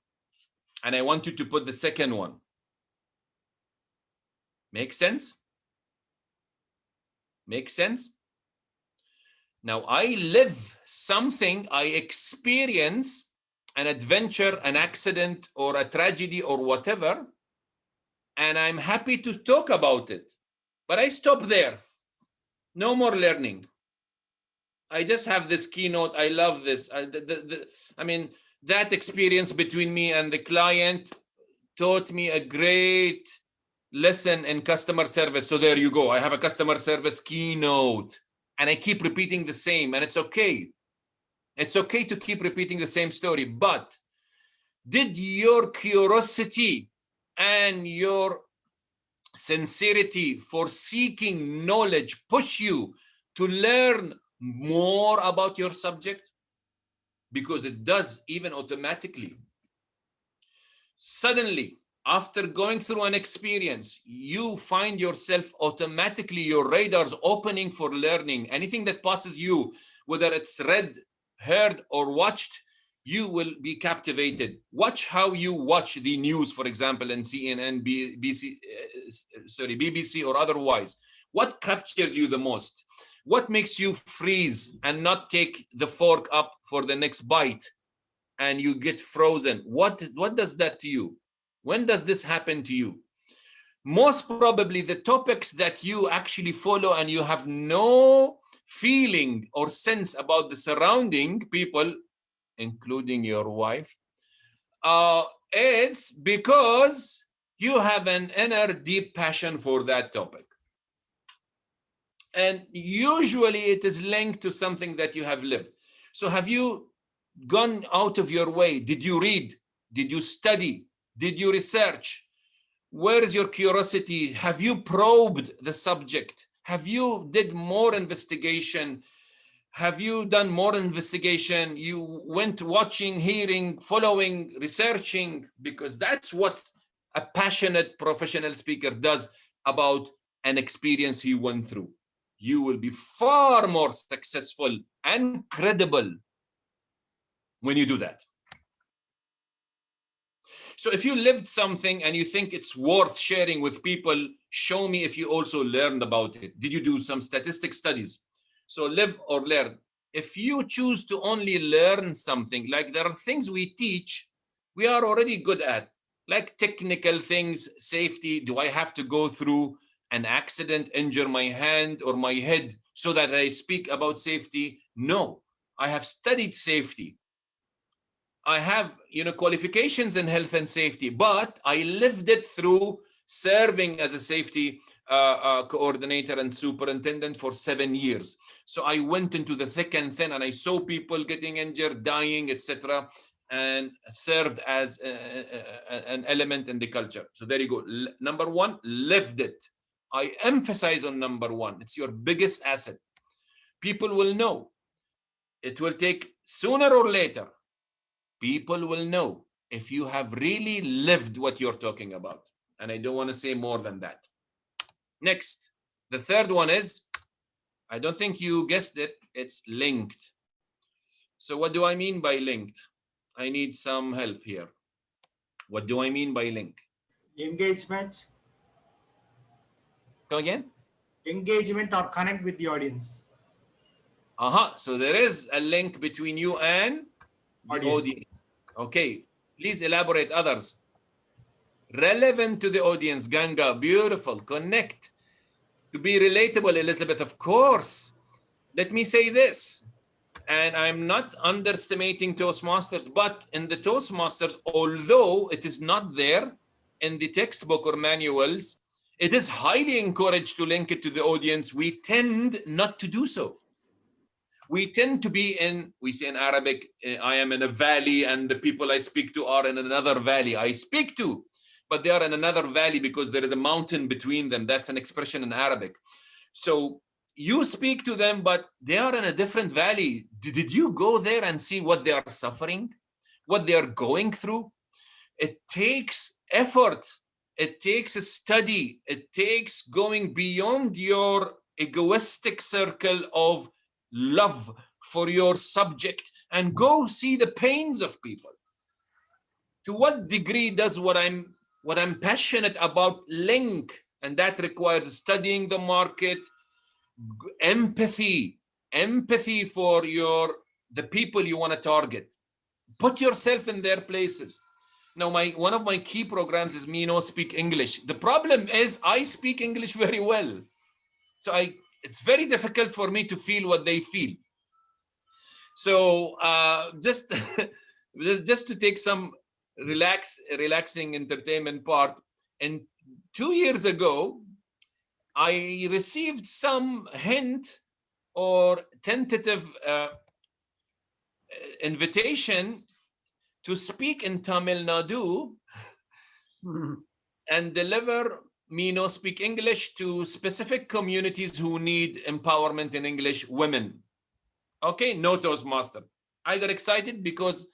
And I want you to put the second one. Make sense? Make sense? Now, I live something, I experience an adventure, an accident, or a tragedy, or whatever, and I'm happy to talk about it. But I stop there. No more learning. I just have this keynote. I love this. I mean, that experience between me and the client taught me a great lesson in customer service. So there you go. I have a customer service keynote and I keep repeating the same, and it's okay. It's okay to keep repeating the same story, but did your curiosity and your sincerity for seeking knowledge push you to learn more about your subject? Because it does, even automatically. Suddenly, after going through an experience, you find yourself automatically, your radar's opening for learning. Anything that passes you, whether it's read, heard, or watched, you will be captivated. Watch how you watch the news, for example, in CNN, BBC, or otherwise. What captures you the most? What makes you freeze and not take the fork up for the next bite and you get frozen? What does that to you? When does this happen to you? Most probably the topics that you actually follow and you have no feeling or sense about the surrounding people, including your wife, it's because you have an inner deep passion for that topic. And usually it is linked to something that you have lived. So have you gone out of your way? Did you read? Did you study? Did you research? Where is your curiosity? Have you probed the subject? Have you did more investigation? Have you done more investigation? You went watching, hearing, following, researching, because that's what a passionate professional speaker does about an experience he went through. You will be far more successful and credible when you do that. So if you lived something and you think it's worth sharing with people, show me if you also learned about it. Did you do some statistic studies? So live or learn. If you choose to only learn something, like there are things we teach, we are already good at, like technical things, safety. Do I have to go through an accident, injure my hand or my head so that I speak about safety? No, I have studied safety. I have, qualifications in health and safety, but I lived it through serving as a safety coordinator and superintendent for 7 years. So I went into the thick and thin, and I saw people getting injured, dying, etc., and served as an element in the culture. So there you go. Number one, lived it. I emphasize on number one. It's your biggest asset. People will know. It will take sooner or later. People will know if you have really lived what you're talking about. And I don't want to say more than that. Next, the third one is, I don't think you guessed it, it's linked. So what do I mean by linked? I need some help here. What do I mean by link? Engagement. Come again? Engagement or connect with the audience. So there is a link between you and the audience. Okay, please elaborate others. Relevant to the audience, Ganga, beautiful. Connect. To be relatable, Elizabeth, of course. Let me say this, and I'm not underestimating Toastmasters, but in the Toastmasters, although it is not there in the textbook or manuals, it is highly encouraged to link it to the audience. We tend not to do so. We tend to be we say in Arabic, I am in a valley and the people I speak to are in another valley. I speak to, but they are in another valley because there is a mountain between them. That's an expression in Arabic. So you speak to them, but they are in a different valley. Did you go there and see what they are suffering, what they are going through? It takes effort. It takes a study. It takes going beyond your egoistic circle of love for your subject and go see the pains of people. To what degree does what I'm passionate about link? And that requires studying the market, empathy for the people you want to target. Put yourself in their places. Now, one of my key programs is Me No Speak English. The problem is I speak English very well. So it's very difficult for me to feel what they feel. So just to take some relaxing entertainment part, and 2 years ago, I received some hint or tentative invitation to speak in Tamil Nadu and deliver Me No Speak English to specific communities who need empowerment in English, women. Okay, no Toastmaster. I got excited because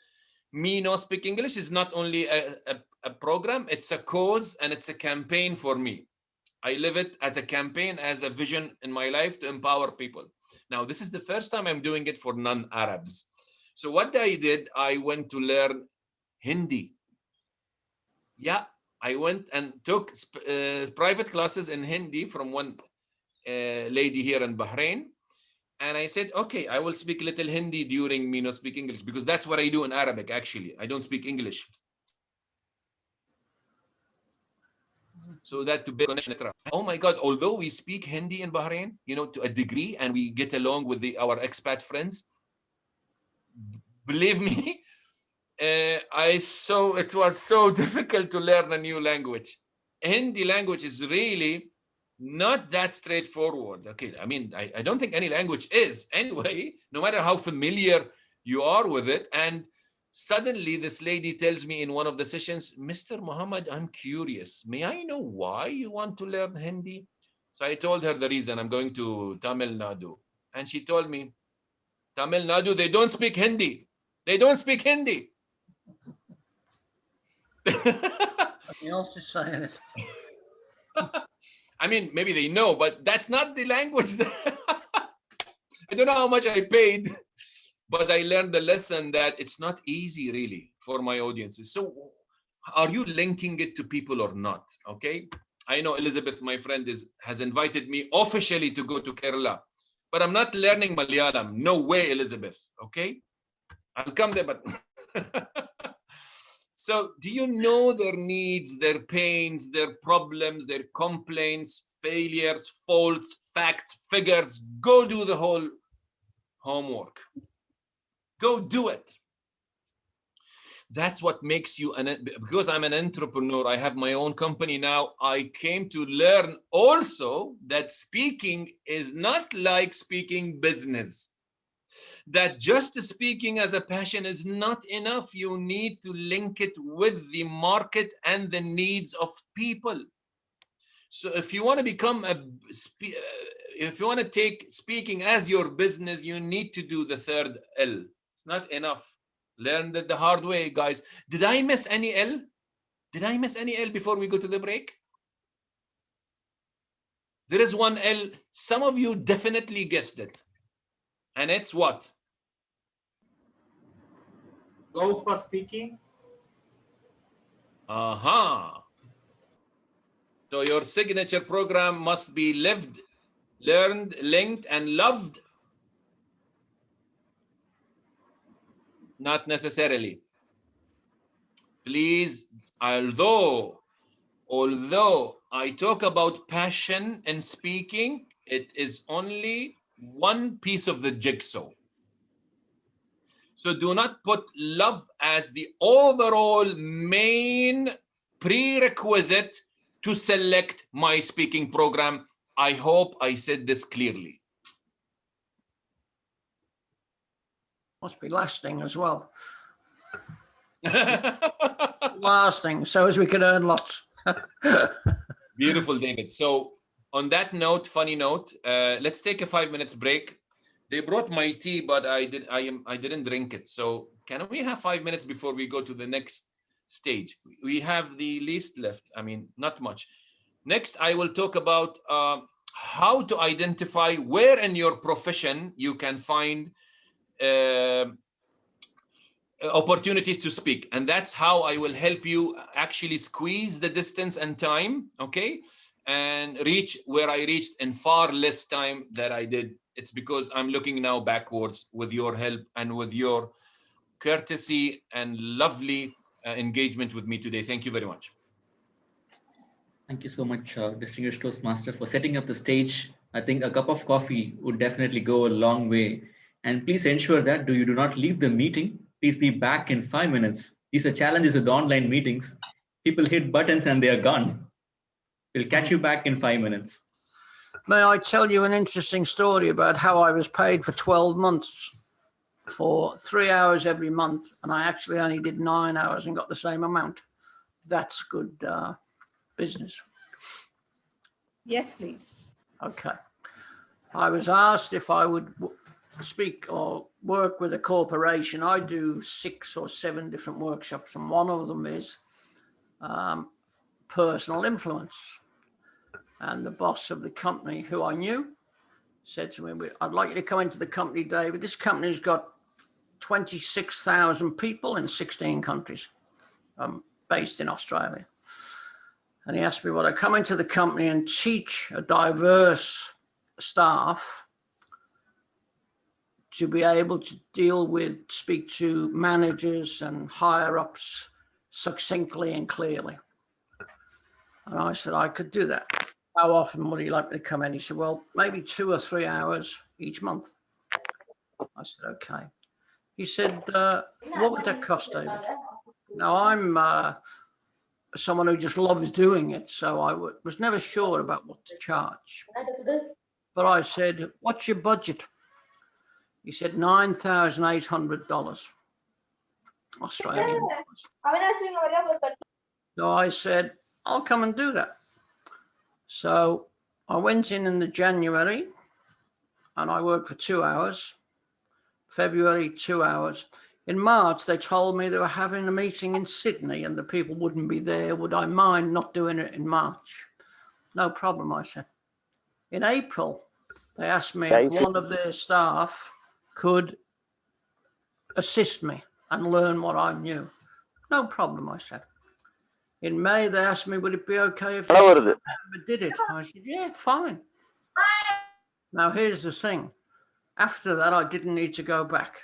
Me No Speak English is not only a program, it's a cause and it's a campaign for me. I live it as a campaign, as a vision in my life to empower people. Now, this is the first time I'm doing it for non-Arabs. So what I did, I went to learn Hindi. Yeah, I went and took private classes in Hindi from one lady here in Bahrain. And I said, okay, I will speak little Hindi during Me No Speak English, because that's what I do in Arabic, actually. I don't speak English. So that to build connection. Oh my God, although we speak Hindi in Bahrain, to a degree, and we get along with our expat friends, believe me, it was so difficult to learn a new language. Hindi language is really not that straightforward. Okay, I mean, I don't think any language is anyway, no matter how familiar you are with it. And suddenly this lady tells me in one of the sessions, Mr. Mohammed, I'm curious. May I know why you want to learn Hindi? So I told her the reason. I'm going to Tamil Nadu. And she told me, Tamil Nadu, they don't speak Hindi. They don't speak Hindi. Nothing else to say in it. I mean, maybe they know, but that's not the language. I don't know how much I paid, but I learned the lesson that it's not easy really for my audiences. So are you linking it to people or not? Okay. I know Elizabeth, my friend, has invited me officially to go to Kerala, but I'm not learning Malayalam. No way, Elizabeth. Okay. I'll come there, but so do you know their needs, their pains, their problems, their complaints, failures, faults, facts, figures? Go do the whole homework. Go do it. That's what makes you because I'm an entrepreneur, I have my own company now. I came to learn also that speaking is not like speaking business. That just speaking as a passion is not enough. You need to link it with the market and the needs of people. So if you want to become if you want to take speaking as your business, you need to do the third L. It's not enough. Learn that the hard way, guys. Did I miss any L? Did I miss any L before we go to the break? There is one L. Some of you definitely guessed it. And it's what? Go for speaking. Aha. So your signature program must be lived, learned, linked, and loved. Not necessarily. Please, although I talk about passion and speaking, it is only one piece of the jigsaw. So do not put love as the overall main prerequisite to select my speaking program. I hope I said this clearly. Must be lasting as well. Lasting, so as we can earn lots. Beautiful, David. So on that note, funny note, let's take a 5 minutes break. They brought my tea, but I didn't drink it. So can we have 5 minutes before we go to the next stage? We have the least left. I mean, not much. Next, I will talk about how to identify where in your profession you can find opportunities to speak. And that's how I will help you actually squeeze the distance and time, okay? And reach where I reached in far less time than I did. It's because I'm looking now backwards with your help and with your courtesy and lovely engagement with me today. Thank you very much. Thank you so much, distinguished Toastmaster, for setting up the stage. I think a cup of coffee would definitely go a long way. And please ensure that you do not leave the meeting. Please be back in 5 minutes. These are challenges with online meetings. People hit buttons and they are gone. We'll catch you back in 5 minutes. May I tell you an interesting story about how I was paid for 12 months for 3 hours every month, and I actually only did 9 hours and got the same amount. That's good business. Yes, please. Okay. I was asked if I would speak or work with a corporation. I do 6 or 7 different workshops, and one of them is personal influence. And the boss of the company, who I knew, said to me, I'd like you to come into the company, David. This company's got 26,000 people in 16 countries, based in Australia. And he asked me, would I come into the company and teach a diverse staff to be able to speak to managers and higher ups succinctly and clearly? And I said, I could do that. How often would you like me to come in? He said, well, maybe 2 or 3 hours each month. I said, okay. He said, what would that cost, David? Now, I'm someone who just loves doing it, so I was never sure about what to charge. But I said, what's your budget? He said, $9,800 Australian dollars. So I said, I'll come and do that. So I went in the January and I worked for 2 hours. February, 2 hours. In March, they told me they were having a meeting in Sydney and the people wouldn't be there. Would I mind not doing it in March? No problem, I said. In April, they asked me if one of their staff could assist me and learn what I knew. No problem, I said. In May, they asked me, would it be okay if I did it? I said, yeah, fine. Now, here's the thing. After that, I didn't need to go back.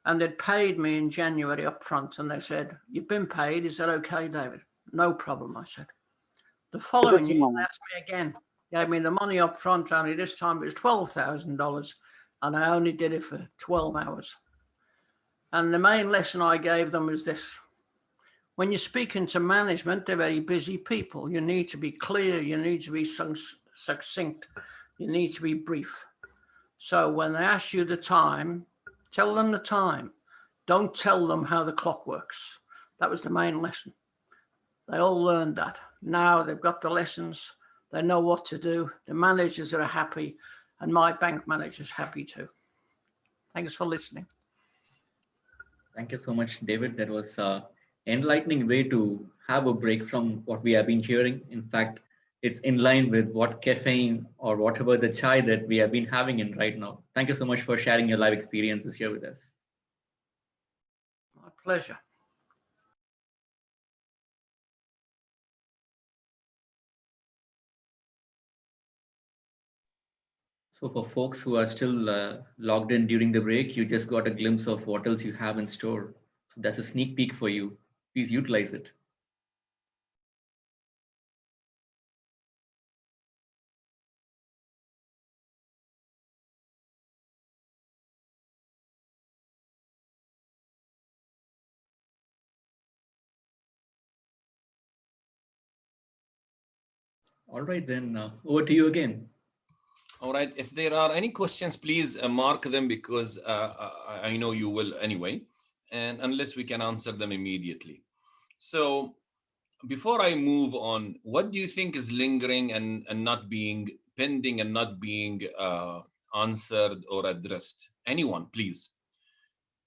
And they'd paid me in January up front. And they said, you've been paid. Is that okay, David? No problem, I said. The following year, they asked me again. Gave me the money up front. Only this time it was $12,000. And I only did it for 12 hours. And the main lesson I gave them was this. When you're speaking to management, they're very busy people. You need to be clear. You need to be succinct. You need to be brief. So when they ask you the time, tell them the time. Don't tell them how the clock works. That was the main lesson. They all learned that. Now they've got the lessons. They know what to do. The managers are happy, and my bank manager's happy too. Thanks for listening. Thank you so much, David. That was an enlightening way to have a break from what we have been hearing. In fact, it's in line with what caffeine or whatever the chai that we have been having in right now. Thank you so much for sharing your live experiences here with us. My pleasure. So for folks who are still logged in during the break, you just got a glimpse of what else you have in store. So that's a sneak peek for you. Please utilize it. All right, then over to you again. All right. If there are any questions, please mark them, because I know you will anyway, and unless we can answer them immediately. So before I move on, what do you think is lingering and not being pending and not being answered or addressed? Anyone, please.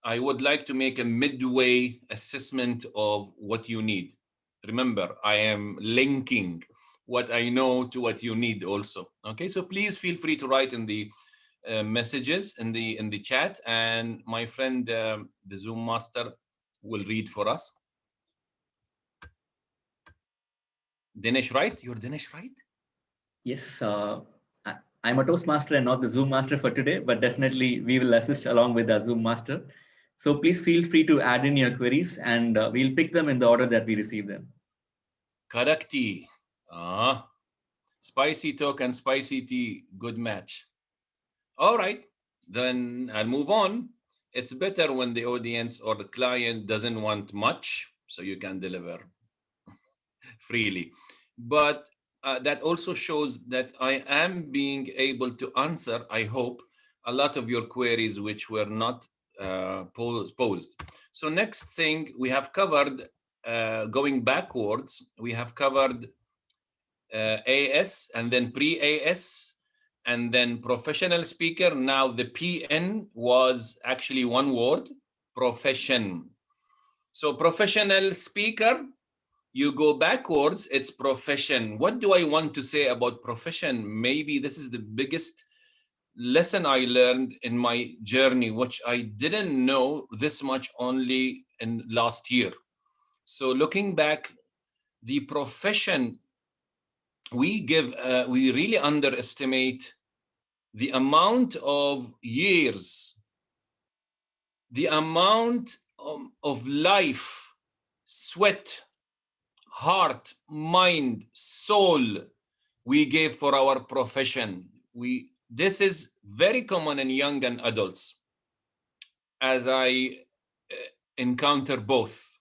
I would like to make a midway assessment of what you need. Remember, I am linking what I know to what you need also. Okay, so please feel free to write in the messages in the chat, and my friend, the Zoom master, will read for us. Dinesh, right? You're Dinesh, right? Yes, I'm a Toastmaster and not the Zoom master for today, but definitely we will assist along with the Zoom master. So please feel free to add in your queries, and we'll pick them in the order that we receive them. Karakti. Spicy talk and spicy tea, good match. All right, then I'll move on. It's better when the audience or the client doesn't want much, so you can deliver freely. But that also shows that I am being able to answer, I hope, a lot of your queries which were not posed. So next thing we have covered, going backwards, we have covered AS and then pre-AS and then professional speaker. Now the PN was actually one word, profession. So professional speaker, you go backwards, it's profession. What do I want to say about profession? Maybe this is the biggest lesson I learned in my journey, which I didn't know this much only in last year. So looking back, the profession we really underestimate the amount of years, the amount of life, sweat, heart, mind, soul we gave for our profession. This is very common in young and adults, as I encounter both.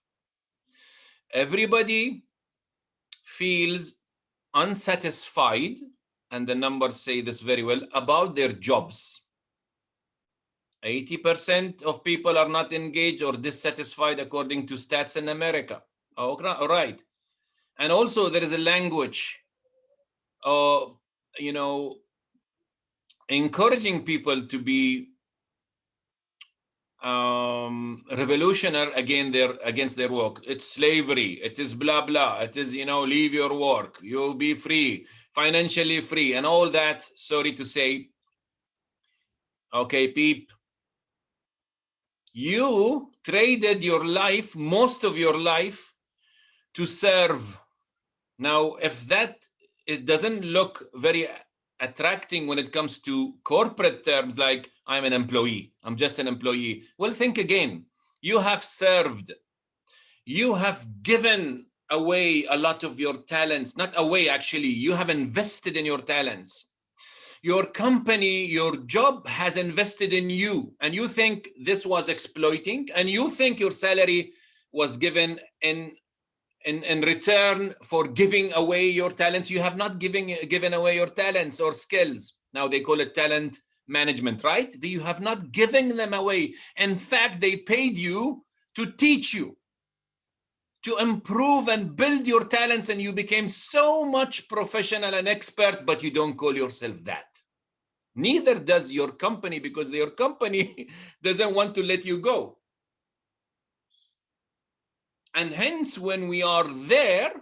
Everybody feels unsatisfied, and the numbers say this very well, about their jobs. 80% of people are not engaged or dissatisfied according to stats in America. All right. And also there is a language, encouraging people to be revolutionary against their work. It's slavery. It is blah, blah. It is, leave your work. You'll be free, financially free, and all that. Sorry to say. Okay, peep. You traded your life, most of your life, to serve. Now, if that, it doesn't look very attracting when it comes to corporate terms, like I'm an employee, I'm just an employee. Well, think again. You have served. You have given away a lot of your talents, not away actually, you have invested in your talents. Your company, your job has invested in you, and you think this was exploiting, and you think your salary was given in return for giving away your talents. You have not given away your talents or skills. Now they call it talent management, right? You have not given them away. In fact, they paid you to teach you, to improve and build your talents, and you became so much professional and expert, but you don't call yourself that. Neither does your company, because your company doesn't want to let you go. And hence, when we are there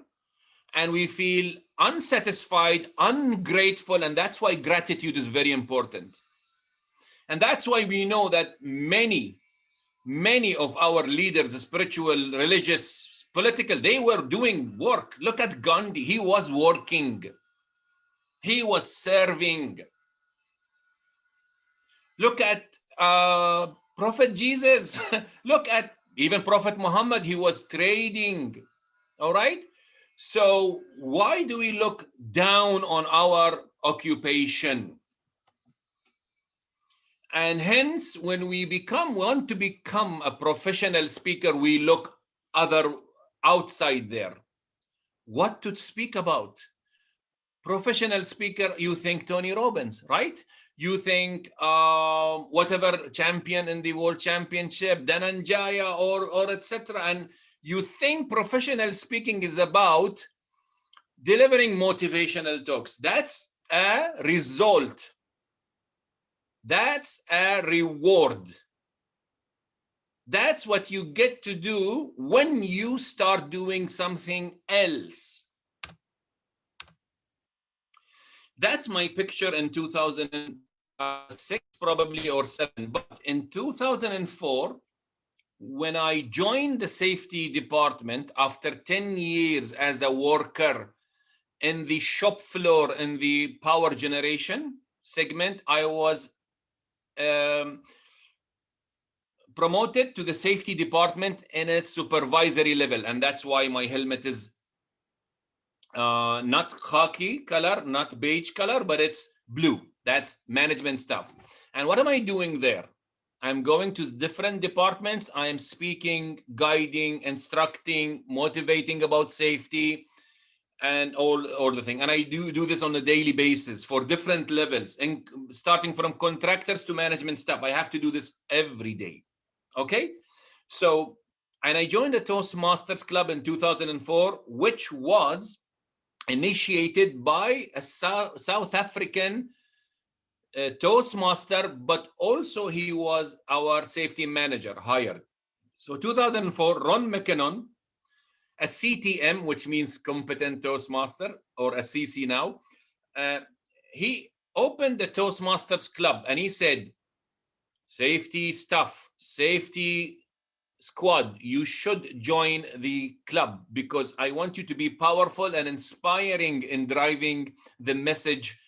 and we feel unsatisfied, ungrateful, and that's why gratitude is very important. And that's why we know that many of our leaders, spiritual, religious, political, they were doing work. Look at Gandhi. He was working. He was serving. Look at Prophet Jesus. Look at even Prophet Muhammad. He was trading. All right. So why do we look down on our occupation? And hence, when we want to become a professional speaker, we look outside there. What to speak about? Professional speaker, you think Tony Robbins, right? You think whatever champion in the world championship, Dhananjaya or etc. And you think professional speaking is about delivering motivational talks. That's a result. That's a reward. That's what you get to do when you start doing something else. That's my picture in 2006, probably, or 7. But in 2004, when I joined the safety department after 10 years as a worker in the shop floor in the power generation segment, I was promoted to the safety department in a supervisory level. And that's why my helmet is not khaki color, not beige color, but it's blue. That's management stuff. And what am I doing there? I'm going to different departments. I am speaking, guiding, instructing, motivating about safety, and all the thing. And I do this on a daily basis for different levels, and starting from contractors to management staff. I have to do this every day. Okay. So, and I joined the Toastmasters Club in 2004, which was initiated by a South African Toastmaster, but also he was our safety manager hired. So 2004, Ron McKinnon, a CTM, which means competent Toastmaster, or a CC now, he opened the Toastmasters Club and he said, safety staff, safety squad, you should join the club because I want you to be powerful and inspiring in driving the message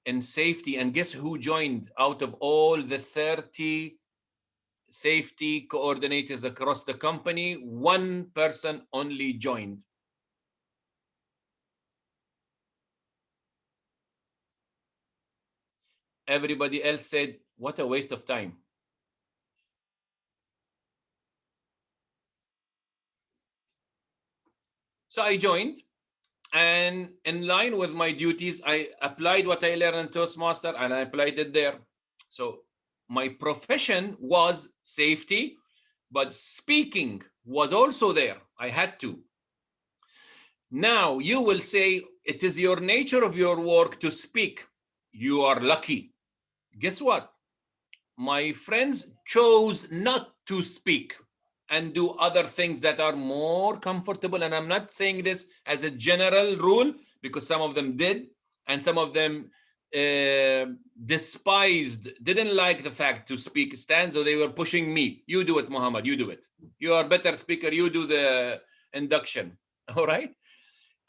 in safety. And guess who joined out of all the 30 safety coordinators across the company? One person only joined. Everybody else said, what a waste of time. So I joined, and in line with my duties, I applied what I learned in Toastmaster and I applied it there. So my profession was safety, but speaking was also there. I had to. Now you will say it is your nature of your work to speak. You are lucky. Guess what? My friends chose not to speak and do other things that are more comfortable. And I'm not saying this as a general rule, because some of them did, and some of them despised, didn't like the fact to speak stand, so they were pushing me. You do it, Muhammad, you do it. You are a better speaker, you do the induction. All right.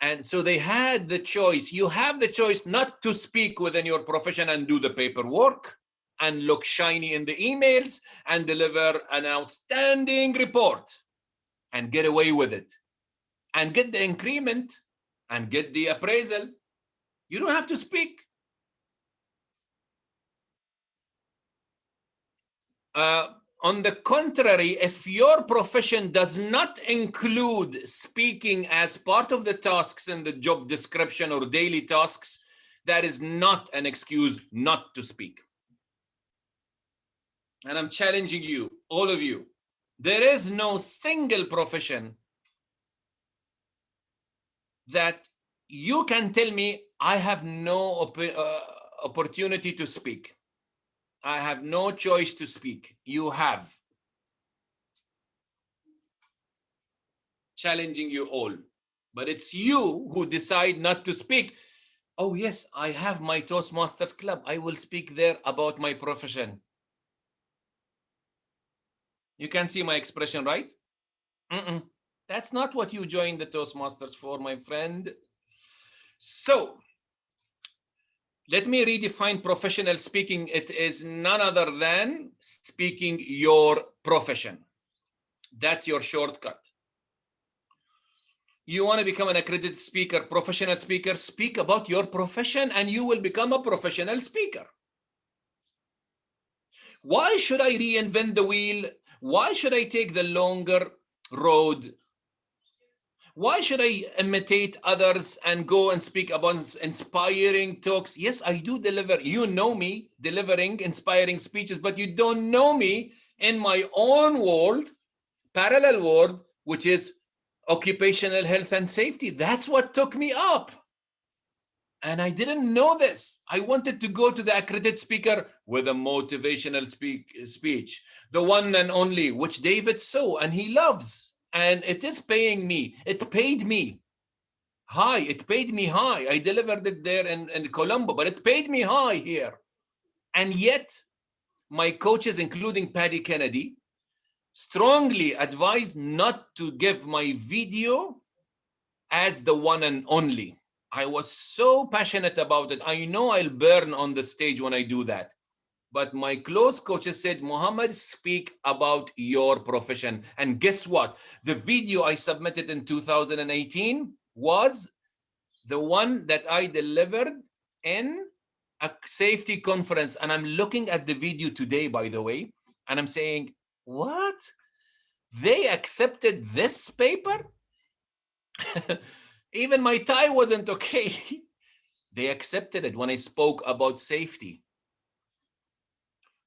And so they had the choice. You have the choice not to speak within your profession and do the paperwork and look shiny in the emails and deliver an outstanding report and get away with it and get the increment and get the appraisal. You don't have to speak. On the contrary, if your profession does not include speaking as part of the tasks in the job description or daily tasks, that is not an excuse not to speak. And I'm challenging you, all of you, there is no single profession that you can tell me I have no opportunity to speak. I have no choice to speak. You have. Challenging you all. But it's you who decide not to speak. Oh yes, I have my Toastmasters club. I will speak there about my profession. You can see my expression, right? That's not what you joined the Toastmasters for, my friend. So, let me redefine professional speaking. It is none other than speaking your profession. That's your shortcut. You want to become an accredited speaker, professional speaker, speak about your profession and you will become a professional speaker. Why should I reinvent the wheel? Why should I take the longer road? Why should I imitate others and go and speak about inspiring talks? Yes, I do deliver. You know me delivering inspiring speeches, but you don't know me in my own world, parallel world, which is occupational health and safety. That's what took me up. And I didn't know this. I wanted to go to the accredited speaker with a motivational speech, the one and only, which David saw and he loves. And it is paying me. It paid me high. It paid me high. I delivered it there in Colombo, but it paid me high here. And yet, my coaches, including Paddy Kennedy, strongly advised not to give my video as the one and only. I was so passionate about it. I know I'll burn on the stage when I do that. But my close coaches said, Mohamed, speak about your profession. And guess what? The video I submitted in 2018 was the one that I delivered in a safety conference. And I'm looking at the video today, by the way, and I'm saying, what? They accepted this paper? Even my tie wasn't okay. They accepted it when I spoke about safety.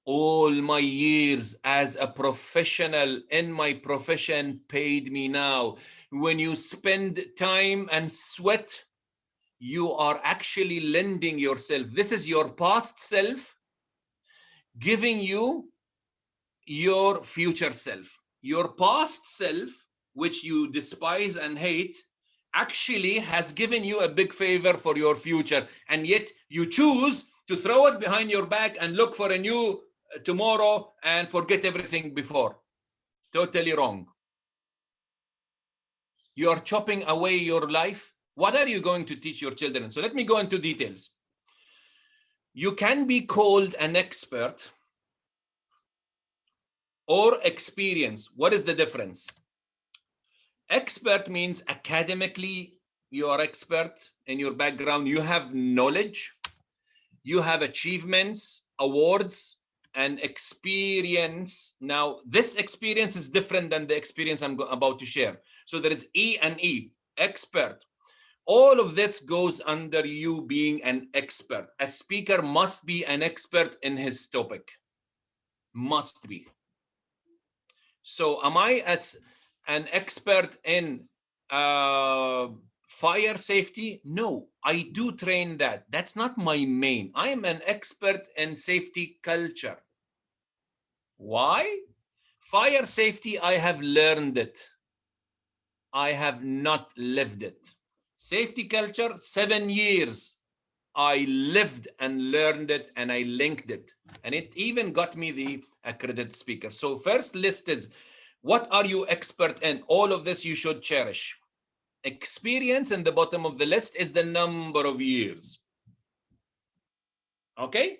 All my years as a professional in my profession paid me now. When you spend time and sweat, you are actually lending yourself. This is your past self giving you your future self. Your past self, which you despise and hate, actually has given you a big favor for your future. And yet you choose to throw it behind your back and look for a new tomorrow and forget everything before. Totally wrong. You are chopping away your life. What are you going to teach your children? So let me go into details. You can be called an expert or experienced. What is the difference? Expert means academically you are expert in your background. You have knowledge, you have achievements, awards, and experience. Now, this experience is different than the experience I'm about to share. So there is E and E, expert. All of this goes under you being an expert. A speaker must be an expert in his topic. Must be. So am I as an expert in fire safety? No, I do train that. That's not my main. I am an expert in safety culture. Why? Fire safety, I have learned it. I have not lived it. Safety culture, 7 years. I lived and learned it and I linked it. And it even got me the accredited speaker. So first list is, what are you expert in? All of this you should cherish. Experience in the bottom of the list is the number of years. Okay?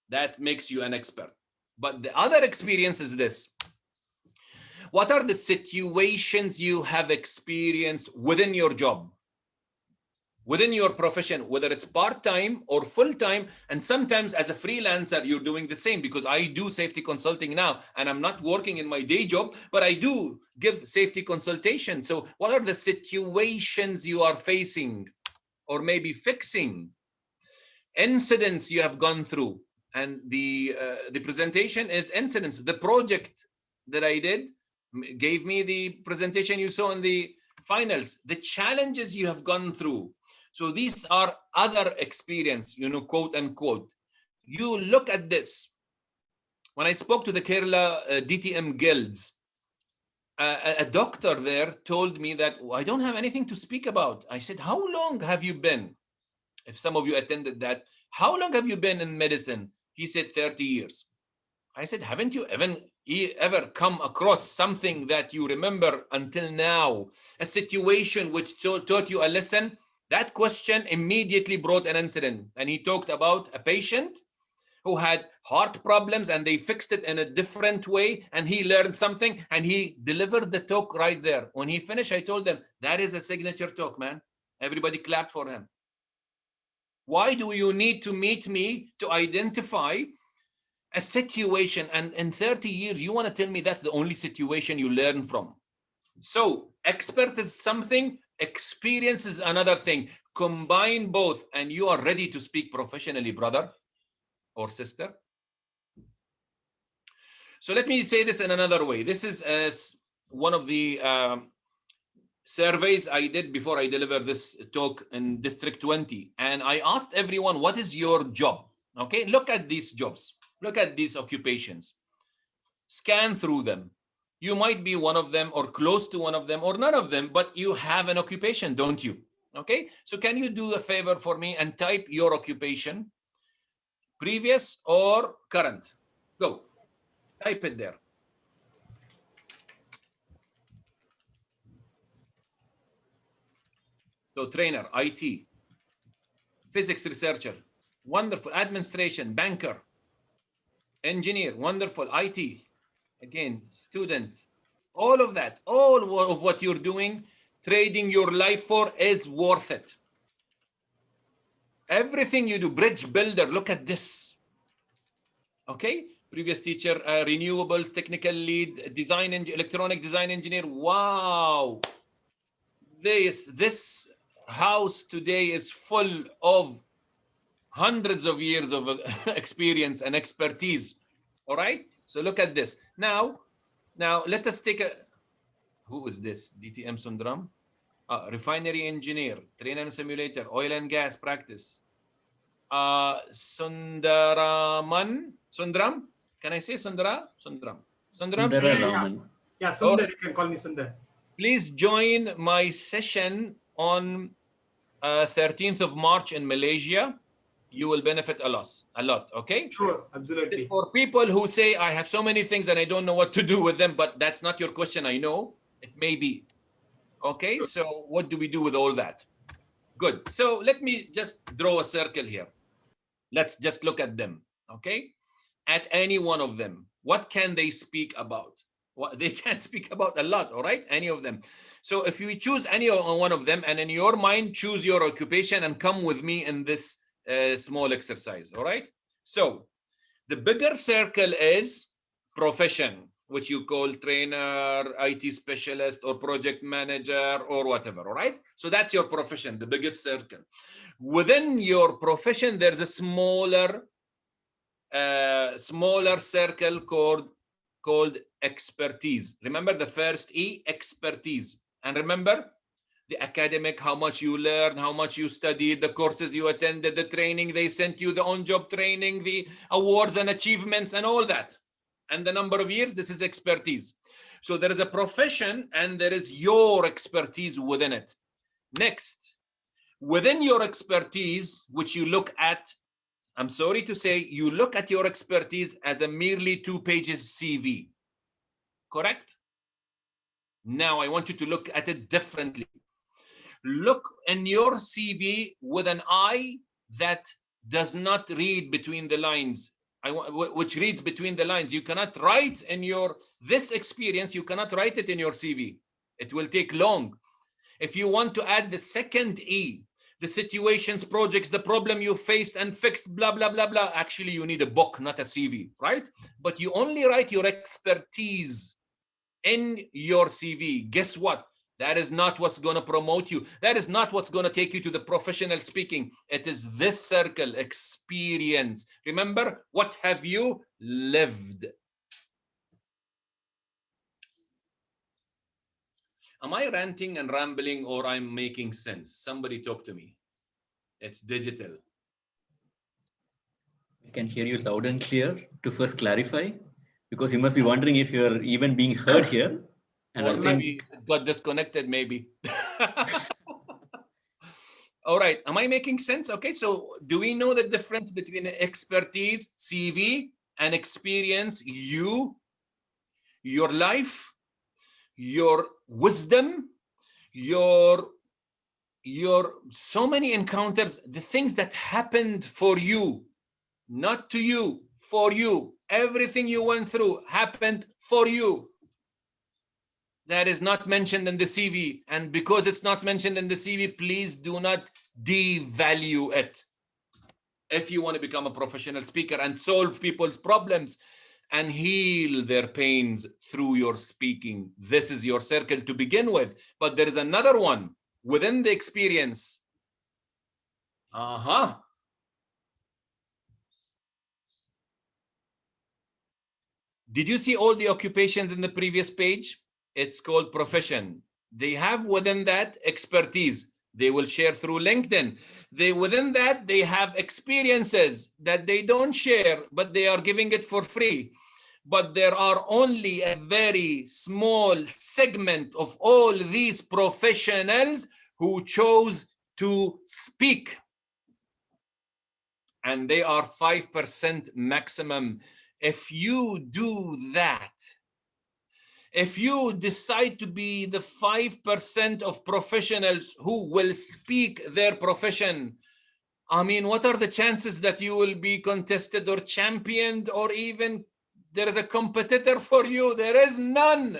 That makes you an expert. But the other experience is this. What are the situations you have experienced within your job, within your profession, whether it's part-time or full-time, and sometimes as a freelancer, you're doing the same, because I do safety consulting now, and I'm not working in my day job, but I do give safety consultation. So what are the situations you are facing or maybe fixing? Incidents you have gone through, and the presentation is incidents. The project that I did gave me the presentation you saw in the finals, the challenges you have gone through. So these are other experience, quote unquote. You look at this. When I spoke to the Kerala DTM guilds, a doctor there told me that I don't have anything to speak about. I said, how long have you been? If some of you attended that, how long have you been in medicine? He said 30 years. I said, haven't you ever come across something that you remember until now, a situation which taught you a lesson? That question immediately brought an incident. And he talked about a patient who had heart problems and they fixed it in a different way, and he learned something and he delivered the talk right there. When he finished, I told them, that is a signature talk, man. Everybody clapped for him. Why do you need to meet me to identify a situation? And in 30 years, you want to tell me that's the only situation you learn from? So expert is something, experience is another thing. Combine both and you are ready to speak professionally, brother or sister. So let me say this in another way. This is one of the surveys I did before I delivered this talk in District 20. And I asked everyone, what is your job? Okay, look at these jobs. Look at these occupations. Scan through them. You might be one of them or close to one of them or none of them, but you have an occupation, don't you? Okay, so can you do a favor for me and type your occupation, previous or current? Go, type it there. So trainer, IT, physics researcher, wonderful, administration, banker, engineer, wonderful, IT, again, student, all of that, all of what you're doing, trading your life for is worth it. Everything you do, bridge builder, look at this. Okay, previous teacher, renewables, technical lead, design, electronic design engineer. Wow. This house today is full of hundreds of years of experience and expertise. All right, so look at this. Now let us take a, who is this? DTM Sundram, refinery engineer, trainer and simulator, oil and gas practice. Sundram, can I say Sundram? Yeah, Sundar, you can call me Sundar. Please join my session on 13th of March in Malaysia. You will benefit a lot, okay? Sure, absolutely. It's for people who say, I have so many things and I don't know what to do with them, but that's not your question, I know. It may be. Okay, so what do we do with all that? Good, so let me just draw a circle here. Let's just look at them, okay? At any one of them, what can they speak about? Well, they can't speak about a lot, all right? Any of them. So if you choose any one of them and in your mind, choose your occupation and come with me in this small exercise, all right? So the bigger circle is profession, which you call trainer, IT specialist, or project manager, or whatever, all right? So that's your profession, the biggest circle. Within your profession, there's a smaller circle called expertise. Remember the first E, expertise. And remember the academic, how much you learned, how much you studied, the courses you attended, the training they sent you, the on-job training, the awards and achievements and all that. And the number of years, this is expertise. So there is a profession and there is your expertise within it. Next, within your expertise, which you look at, I'm sorry to say, you look at your expertise as a merely 2 pages CV, correct? Now I want you to look at it differently. Look in your CV with an eye that does not read between the lines, which reads between the lines. You cannot write in this experience, you cannot write it in your CV. It will take long. If you want to add the second E, the situations, projects, the problem you faced and fixed, blah, blah, blah, blah. Actually, you need a book, not a CV, right? But you only write your expertise in your CV. Guess what? That is not what's going to promote you. That is not what's going to take you to the professional speaking. It is this circle, experience. Remember, what have you lived? Am I ranting and rambling, or I'm making sense? Somebody talk to me. It's digital. I can hear you loud and clear. To first clarify, because you must be wondering if you're even being heard here. And or maybe it got disconnected, maybe. All right, am I making sense? Okay, so do we know the difference between expertise, CV, and experience? Your life, your wisdom, your so many encounters, the things that happened for you, not to you, for you. Everything you went through happened for you. That is not mentioned in the CV. And because it's not mentioned in the CV, please do not devalue it. If you want to become a professional speaker and solve people's problems and heal their pains through your speaking, this is your circle to begin with. But there is another one within the experience. Did you see all the occupations in the previous page? It's called profession. They have within that expertise. They will share through LinkedIn. Within that, they have experiences that they don't share, but they are giving it for free. But there are only a very small segment of all these professionals who chose to speak. And they are 5% maximum. If you do that, if you decide to be the 5% of professionals who will speak their profession, I mean, what are the chances that you will be contested or championed, or even there is a competitor for you? There is none.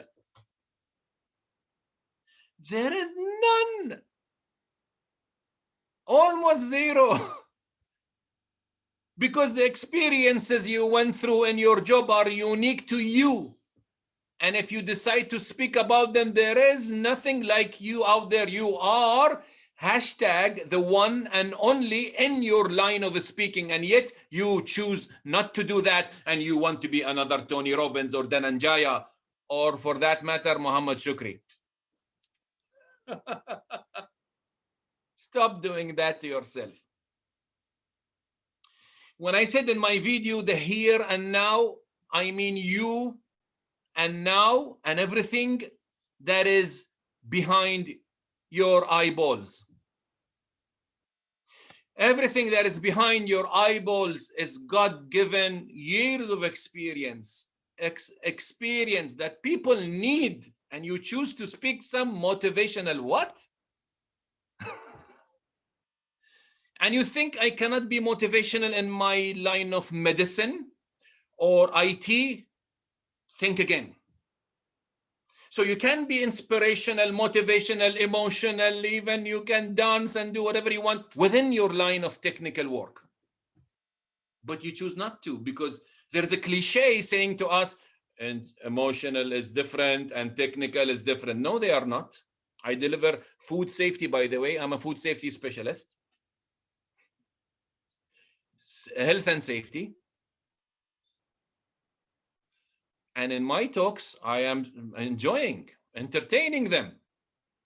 There is none. Almost zero. Because the experiences you went through in your job are unique to you. And if you decide to speak about them, there is nothing like you out there. You are the one and only in your line of speaking. And yet you choose not to do that. And you want to be another Tony Robbins or Dhananjaya, or for that matter, Mohamed Shukri. Stop doing that to yourself. When I said in my video, the here and now, I mean you and now and everything that is behind your eyeballs. Everything that is behind your eyeballs is God-given years of experience, experience that people need, and you choose to speak some motivational what? And you think I cannot be motivational in my line of medicine or IT? Think again. So you can be inspirational, motivational, emotional, even you can dance and do whatever you want within your line of technical work. But you choose not to, because there's a cliche saying to us, and emotional is different and technical is different. No, they are not. I deliver food safety, by the way. I'm a food safety specialist. Health and safety. And in my talks, I am enjoying, entertaining them,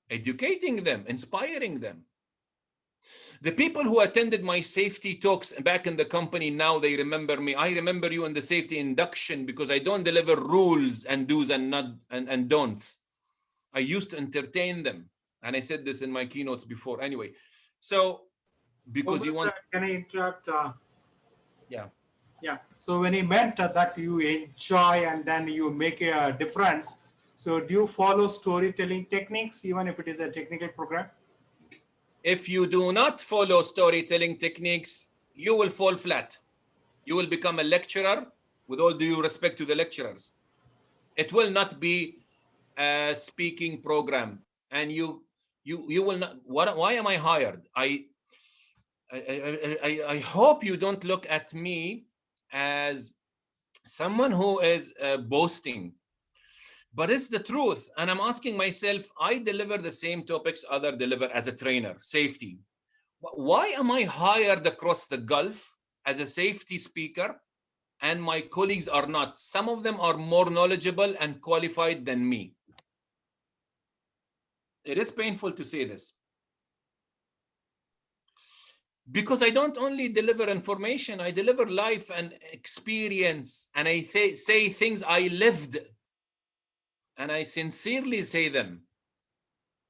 educating them, inspiring them. The people who attended my safety talks back in the company, now they remember me. I remember you in the safety induction because I don't deliver rules and do's and not and don'ts. I used to entertain them. And I said this in my keynotes before. Anyway, so because you want... Can I interrupt? Yeah. Yeah. So when he meant that you enjoy and then you make a difference, so do you follow storytelling techniques even if it is a technical program? If you do not follow storytelling techniques, you will fall flat. You will become a lecturer, with all due respect to the lecturers. It will not be a speaking program, and you will not. Why am I hired? I hope you don't look at me as someone who is boasting, but it's the truth. And I'm asking myself, I deliver the same topics other deliver as a trainer, safety. Why am I hired across the Gulf as a safety speaker and my colleagues are not? Some of them are more knowledgeable and qualified than me. It is painful to say this, because I don't only deliver information, I deliver life and experience, and I say things I lived, and I sincerely say them.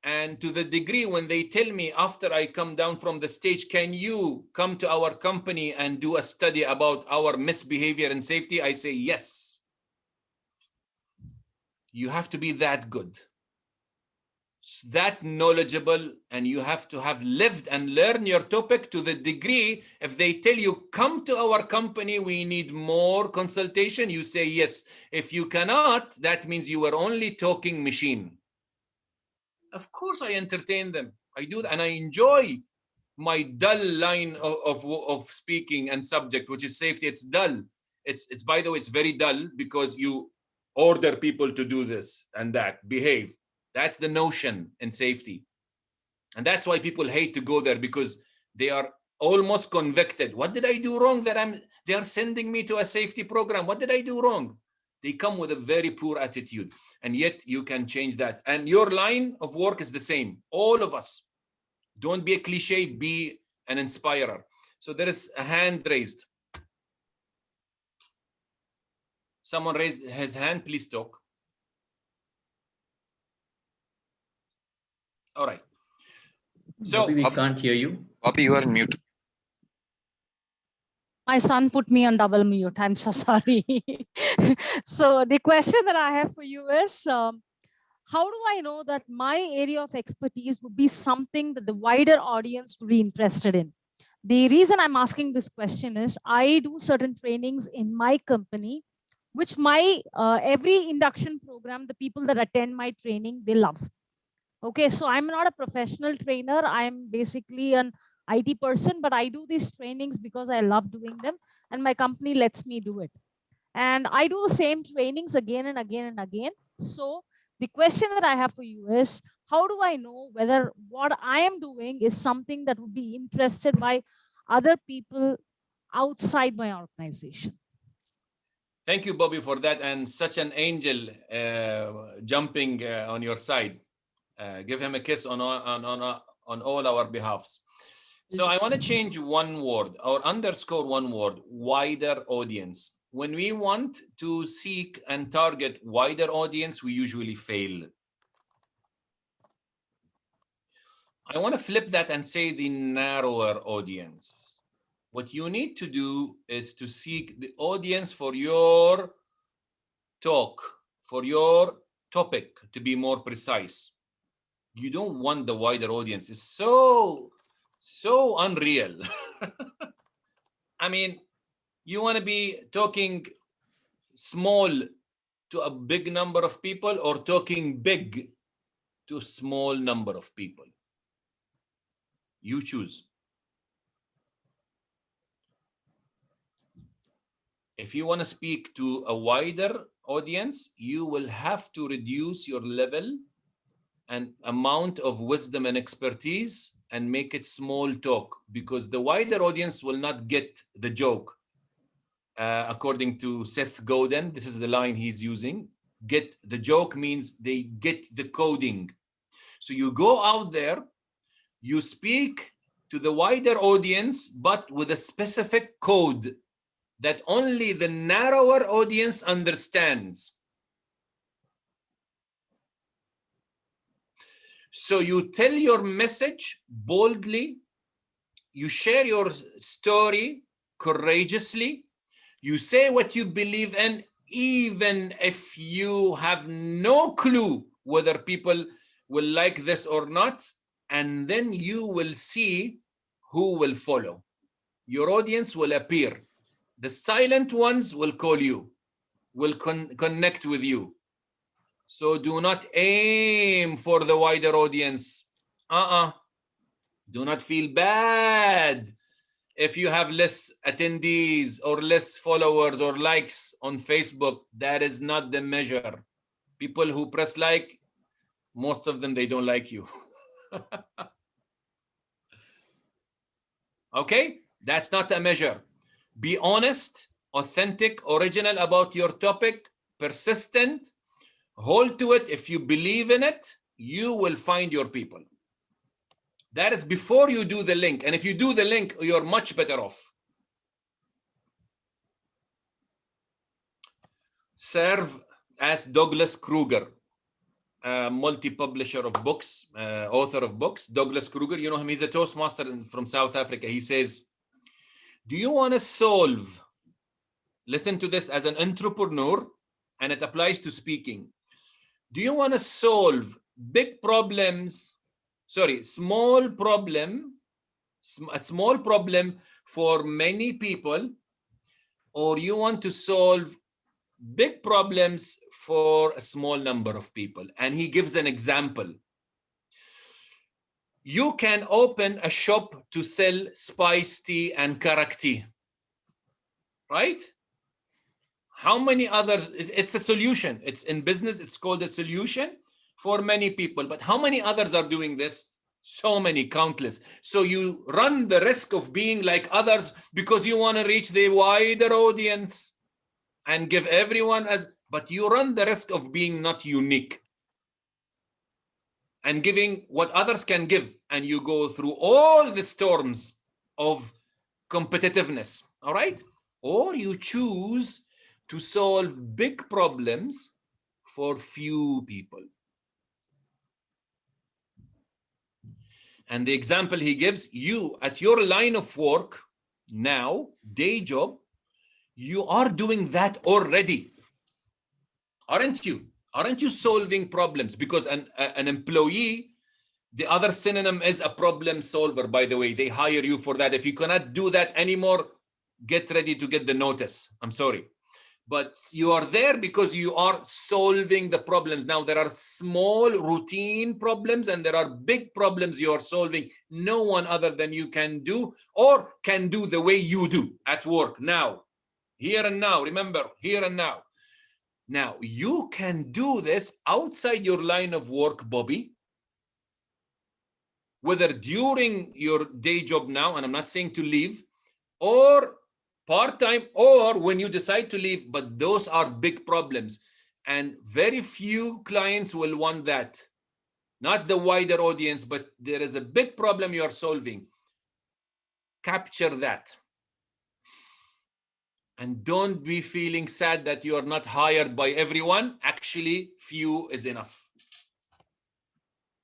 And to the degree when they tell me after I come down from the stage, can you come to our company and do a study about our misbehavior and safety? I say yes. You have to be that good, that knowledgeable, and you have to have lived and learn your topic to the degree if they tell you come to our company, we need more consultation, you say yes. If you cannot, that means you were only talking machine. Of course I entertain them. I do that, and I enjoy my dull line of speaking and subject, which is safety. It's dull. It's by the way, it's very dull because you order people to do this and that, behave. That's the notion in safety. And that's why people hate to go there, because they are almost convicted. What did I do wrong that they are sending me to a safety program? What did I do wrong? They come with a very poor attitude, and yet you can change that. And your line of work is the same. All of us. Don't be a cliche, be an inspirer. So there is a hand raised. Someone raised his hand, please talk. All right. So Bobby, we can't hear you. Bobby, you are on mute. My son put me on double mute. I'm so sorry. So the question that I have for you is, how do I know that my area of expertise would be something that the wider audience would be interested in? The reason I'm asking this question is I do certain trainings in my company, which my every induction program, the people that attend my training, they love. Okay, so I'm not a professional trainer. I'm basically an IT person, but I do these trainings because I love doing them, and my company lets me do it. And I do the same trainings again and again and again. So the question that I have for you is, how do I know whether what I am doing is something that would be interested by other people outside my organization? thank you, Bobby, for that, and such an angel jumping on your side. Give him a kiss on all our behalfs. So I want to change one word or underscore one word: wider audience. When we want to seek and target wider audience, we usually fail. I want to flip that and say the narrower audience. What you need to do is to seek the audience for your talk, for your topic, to be more precise. You don't want the wider audience. It's so unreal. I mean, you want to be talking small to a big number of people, or talking big to a small number of people? You choose. If you want to speak to a wider audience, you will have to reduce your level and amount of wisdom and expertise and make it small talk, because the wider audience will not get the joke. According to Seth Godin, this is the line he's using. Get the joke means they get the coding. So you go out there, you speak to the wider audience, but with a specific code that only the narrower audience understands. So you tell your message boldly, you share your story courageously, you say what you believe in, even if you have no clue whether people will like this or not. and then you will see who will follow. Your audience will appear. The silent ones will call you, will connect with you. So do not aim for the wider audience. Do not feel bad if you have less attendees or less followers or likes on Facebook. That is not the measure. People who press like, most of them, they don't like you. Okay? That's not a measure. Be honest, authentic, original about your topic, persistent, hold to it. If you believe in it, you will find your people. That is before you do the link. And if you do the link, you're much better off. Serve as Douglas Kruger, multi-publisher of books, author of books. Douglas Kruger, you know him, he's a Toastmaster from South Africa. He says, do you want to solve, listen to this as an entrepreneur, and it applies to speaking. Do you want to solve big problems, a small problem for many people, or you want to solve big problems for a small number of people? And he gives an example. You can open a shop to sell spice tea and karak tea, right? How many others? It's a solution. It's in business, it's called a solution for many people. But how many others are doing this? So many, countless. So you run the risk of being like others because you want to reach the wider audience and give everyone but you run the risk of being not unique and giving what others can give, and you go through all the storms of competitiveness, all right? Or you choose to solve big problems for few people. And the example he gives, you at your line of work now, day job, you are doing that already, aren't you? Aren't you solving problems? Because an employee, the other synonym is a problem solver, by the way. They hire you for that. If you cannot do that anymore, get ready to get the notice. I'm sorry. But you are there because you are solving the problems. Now, there are small routine problems and there are big problems you are solving. No one other than you can do, or can do the way you do at work now. Here and now, remember, here and now. Now, you can do this outside your line of work, Bobby, whether during your day job now, and I'm not saying to leave, or part-time, or when you decide to leave, but those are big problems. And very few clients will want that. Not the wider audience, but there is a big problem you are solving. Capture that. And don't be feeling sad that you are not hired by everyone. Actually, few is enough.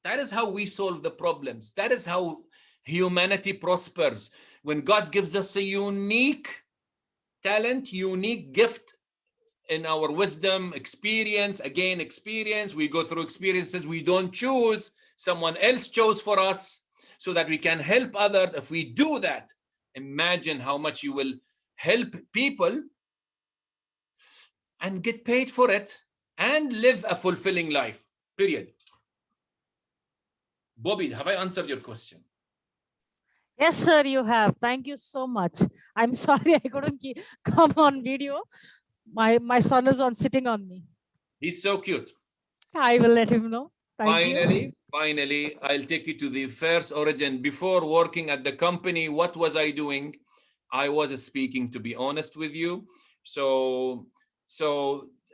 That is how we solve the problems. That is how humanity prospers. When God gives us a unique talent, unique gift in our wisdom, experience, we go through experiences we don't choose, someone else chose for us so that we can help others. If we do that, imagine how much you will help people and get paid for it and live a fulfilling life, period. Bobby, have I answered your question? Yes, sir, you have. Thank you so much. I'm sorry I couldn't come on video. My son is sitting on me. He's so cute. I will let him know. Thank you. Finally, I'll take you to the first origin. Before working at the company, what was I doing? I was speaking, to be honest with you. So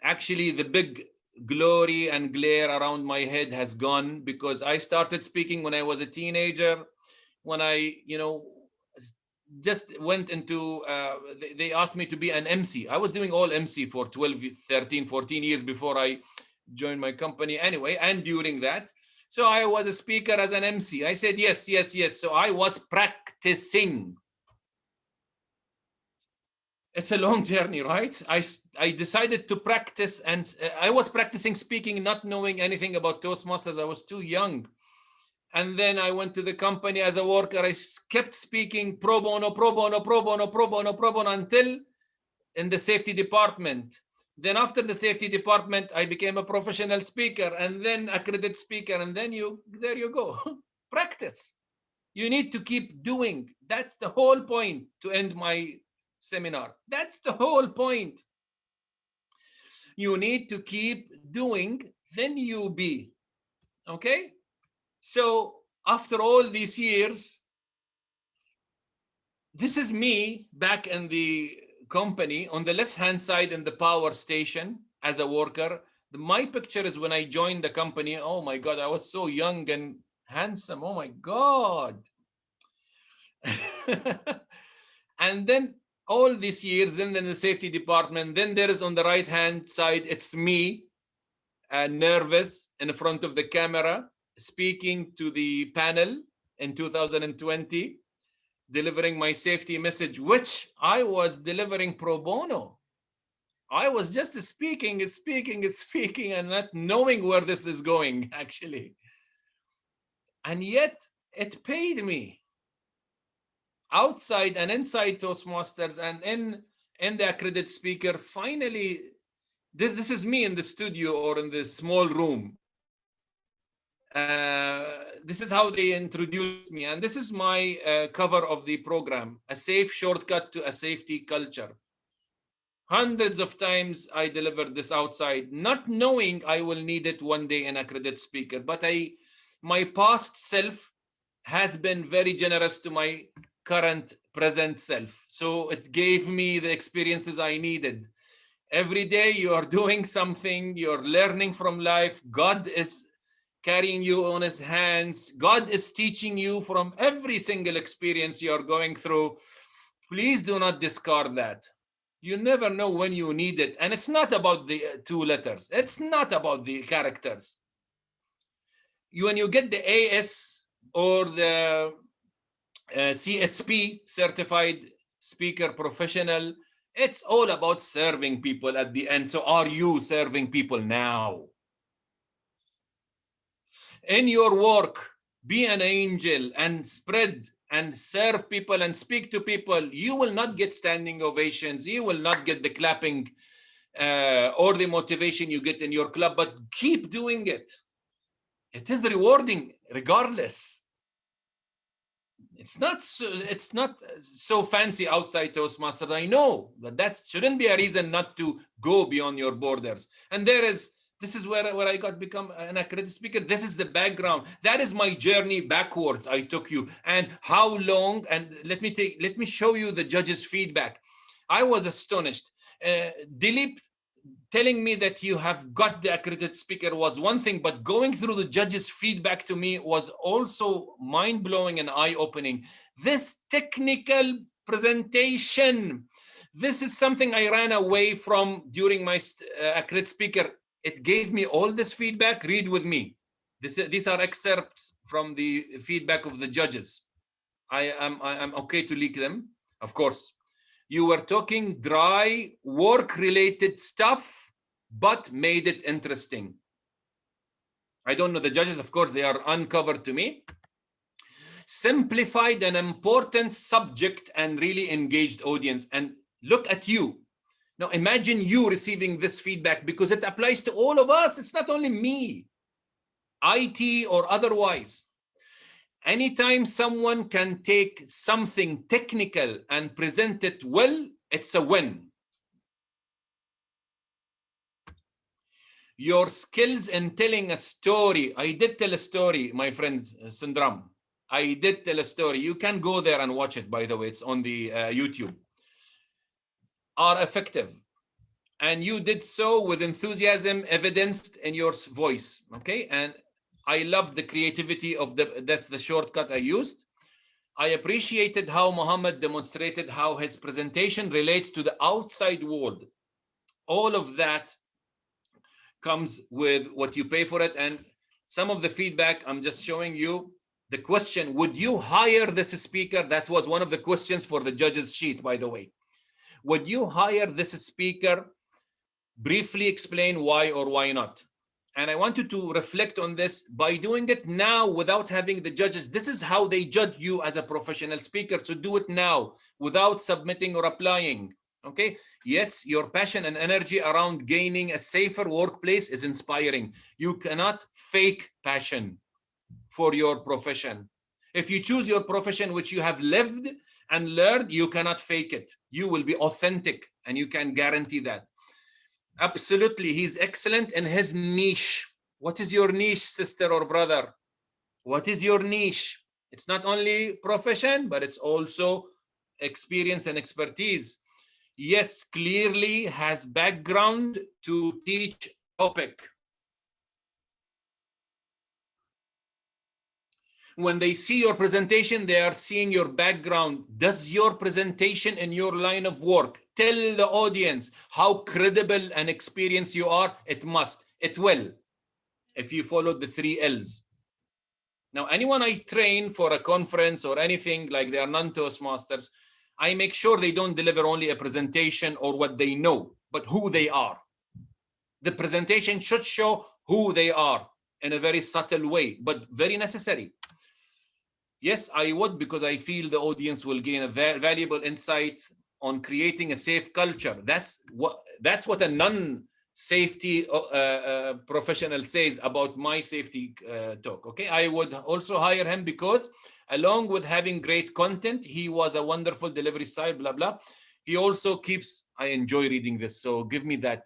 actually the big glory and glare around my head has gone, because I started speaking when I was a teenager, when I, just went into, they asked me to be an MC. I was doing all MC for 12, 13, 14 years before I joined my company anyway, and during that. So I was a speaker as an MC. I said, yes. So I was practicing. It's a long journey, right? I decided to practice, and I was practicing speaking, not knowing anything about Toastmasters. I was too young. And then I went to the company as a worker. I kept speaking pro bono, pro bono, pro bono, pro bono, pro bono until in the safety department. Then after the safety department, I became a professional speaker and then accredited speaker. And then there you go. Practice. You need to keep doing. That's the whole point to end my seminar. That's the whole point. You need to keep doing, then you be. Okay? So after all these years, this is me back in the company on the left-hand side in the power station as a worker. My picture is when I joined the company. Oh my God, I was so young and handsome. Oh my God. And then all these years, then in the safety department, then there is on the right-hand side, it's me, nervous in front of the camera, speaking to the panel in 2020, delivering my safety message, which I was delivering pro bono. I was just speaking and not knowing where this is going, actually. And yet it paid me. Outside and inside Toastmasters and in the accredited speaker, finally, this is me in the studio or in the small room. This is how they introduced me. And this is my cover of the program, A Safe Shortcut to a Safety Culture. Hundreds of times I delivered this outside, not knowing I will need it one day in accredited speaker. But my past self has been very generous to my current present self. So it gave me the experiences I needed. Every day you are doing something, you're learning from life. God is carrying you on his hands. God is teaching you from every single experience you're going through. Please do not discard that. You never know when you need it. And it's not about the two letters. It's not about the characters. When you get the AS or the CSP, Certified Speaker Professional, it's all about serving people at the end. So are you serving people now? In your work, be an angel and spread and serve people and speak to people. You will not get standing ovations. You will not get the clapping or the motivation you get in your club, but keep doing it. It is rewarding regardless. It's not so fancy outside Toastmasters, I know, but that shouldn't be a reason not to go beyond your borders. And this is where I become an accredited speaker. This is the background. That is my journey backwards. I took you and how long. And let me show you the judges' feedback. I was astonished. Dilip telling me that you have got the accredited speaker was one thing, but going through the judges' feedback to me was also mind-blowing and eye-opening. This technical presentation, this is something I ran away from during my accredited speaker. It gave me all this feedback. Read with me. These are excerpts from the feedback of the judges. I'm okay to leak them, of course. You were talking dry, work-related stuff, but made it interesting. I don't know the judges, of course, they are uncovered to me. Simplified an important subject and really engaged audience. And look at you. Now imagine you receiving this feedback because it applies to all of us. It's not only me, IT or otherwise. Anytime someone can take something technical and present it well, it's a win. Your skills in telling a story. I did tell a story, my friend Sundram. I did tell a story. You can go there and watch it, by the way. It's on the YouTube. Are effective. And you did so with enthusiasm evidenced in your voice. Okay. And I loved the creativity of that's the shortcut I used. I appreciated how Mohammed demonstrated how his presentation relates to the outside world. All of that comes with what you pay for it. And some of the feedback, I'm just showing you the question, would you hire this speaker? That was one of the questions for the judges' sheet, by the way. Would you hire this speaker? Briefly explain why or why not. and I want you to reflect on this by doing it now without having the judges. This is how they judge you as a professional speaker. So do it now without submitting or applying. Okay. Yes, your passion and energy around gaining a safer workplace is inspiring. You cannot fake passion for your profession. If you choose your profession, which you have lived and learned, you cannot fake it. You will be authentic, and you can guarantee that. Absolutely, he's excellent in his niche. What is your niche, sister or brother? What is your niche? It's not only profession, but it's also experience and expertise. Yes, clearly has background to teach topic. When they see your presentation, they are seeing your background. Does your presentation in your line of work tell the audience how credible and experienced you are? It must. It will, if you follow the 3 L's. Now, anyone I train for a conference or anything, like they are non-Toastmasters, I make sure they don't deliver only a presentation or what they know, but who they are. The presentation should show who they are in a very subtle way, but very necessary. Yes, I would, because I feel the audience will gain a valuable insight on creating a safe culture. That's what a non-safety professional says about my safety talk. Okay, I would also hire him because along with having great content, he was a wonderful delivery style, blah, blah. He also keeps, I enjoy reading this, so give me that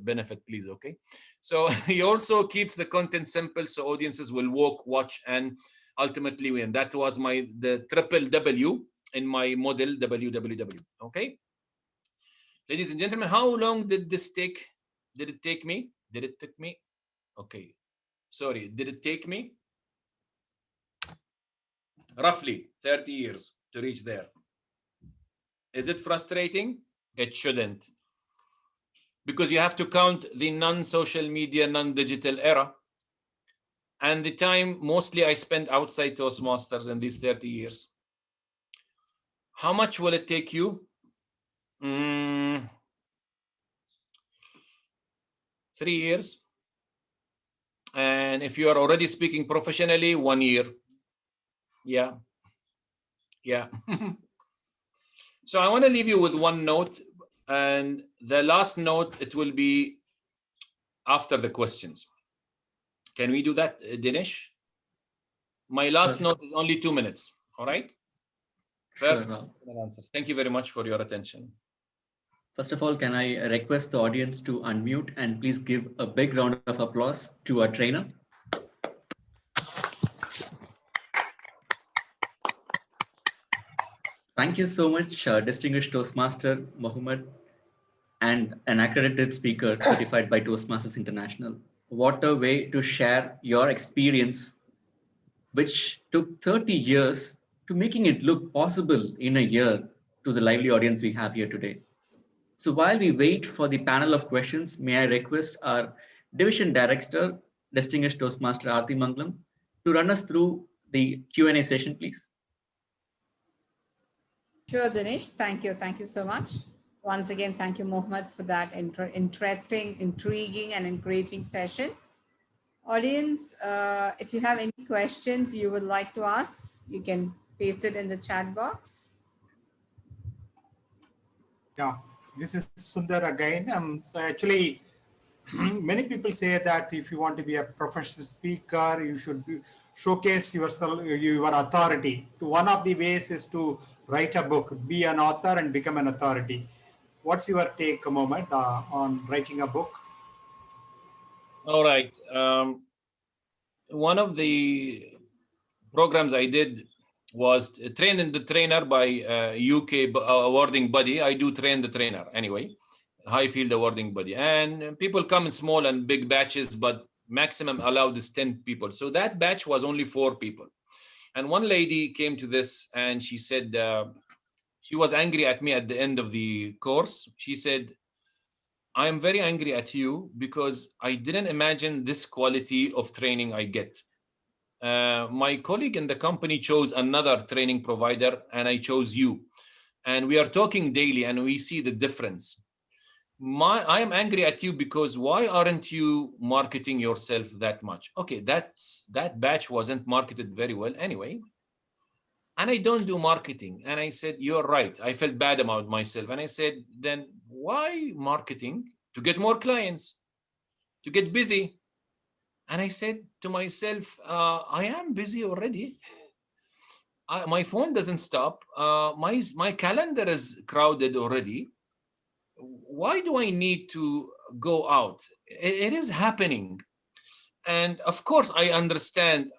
benefit, please, okay? So he also keeps the content simple so audiences will walk, watch, and ultimately win. That was the triple W in my model, WWW, okay? Ladies and gentlemen, how long did this take? Did it take me? Did it take me? Okay, sorry, did it take me? Roughly 30 years to reach there. Is it frustrating? It shouldn't. Because you have to count the non-social media, non-digital era. And the time mostly I spent outside Toastmasters in these 30 years. How much will it take you? 3 years. And if you are already speaking professionally, 1 year. Yeah. Yeah. So I want to leave you with one note. And the last note, it will be after the questions. Can we do that, Dinesh? My last note is only 2 minutes. All right? First, answers. Thank you very much for your attention. First of all, can I request the audience to unmute and please give a big round of applause to our trainer. Thank you so much, distinguished Toastmaster Mohamed, and an accredited speaker certified by Toastmasters International. What a way to share your experience, which took 30 years to making it look possible in a year to the lively audience we have here today. So while we wait for the panel of questions, may I request our Division Director, distinguished Toastmaster Aarti Mangalam, to run us through the Q&A session, please. Sure, Dinesh. Thank you. Thank you so much. Once again, thank you, Mohamed, for that interesting, intriguing, and encouraging session. Audience, if you have any questions you would like to ask, you can paste it in the chat box. Yeah, this is Sundar again. So actually, many people say that if you want to be a professional speaker, you should showcase yourself, your authority. One of the ways is to write a book, be an author and become an authority. What's your take, Mohamed, on writing a book? All right. One of the programs I did was Train the Trainer by UK awarding body. I do train the trainer anyway, Highfield awarding body. And people come in small and big batches, but maximum allowed is 10 people. So that batch was only 4 people. And one lady came to this and she said, she was angry at me at the end of the course. She said, I am very angry at you because I didn't imagine this quality of training I get. My colleague in the company chose another training provider and I chose you. And we are talking daily and we see the difference. I am angry at you because why aren't you marketing yourself that much? Okay, that batch wasn't marketed very well anyway. And I don't do marketing. And I said, you're right. I felt bad about myself. And I said, then why marketing? To get more clients, to get busy. And I said to myself, I am busy already. My phone doesn't stop. My calendar is crowded already. Why do I need to go out? It is happening. And of course, I understand